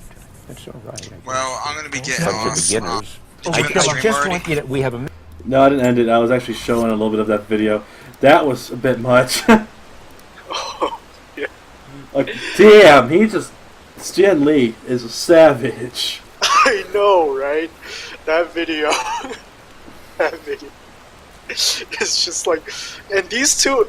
That's all right. I guess. Well, I'm gonna be getting Up off. to beginners. Did you end the I stream just already? want you to, we have a No, I didn't end it. I was actually showing a little bit of that video. That was a bit much. Oh, yeah. Like, damn, Stan Lee is a savage. I know, right? That video. That video. It's just like, and these two,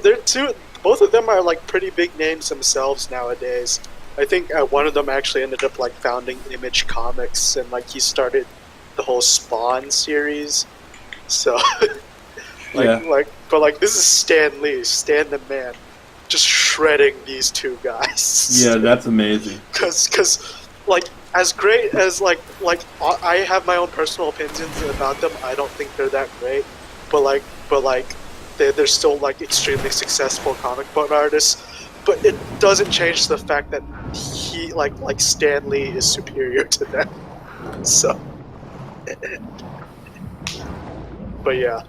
both of them are like pretty big names themselves nowadays. I think one of them actually ended up like founding Image Comics, and like he started the whole Spawn series. So, but this is Stan Lee, Stan the Man, just shredding these two guys. Yeah, that's amazing. Cause like as great as like I have my own personal opinions about them. I don't think they're that great, but they're still like extremely successful comic book artists. But it doesn't change the fact that he like Stan Lee is superior to them. So, but yeah.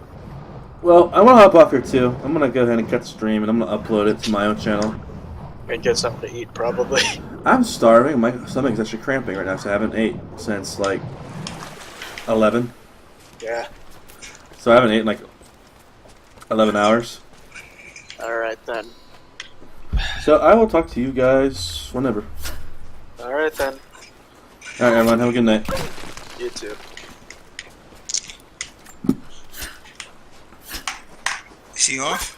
Well, I want to hop off here too. I'm gonna go ahead and cut the stream and I'm gonna upload it to my own channel. And get something to eat, probably. I'm starving. My stomach's actually cramping right now, so I haven't ate since like 11. Yeah. So I haven't eaten like 11 hours. Alright then. So I will talk to you guys whenever. Alright then. Alright, everyone. Have a good night. You too. Is he off?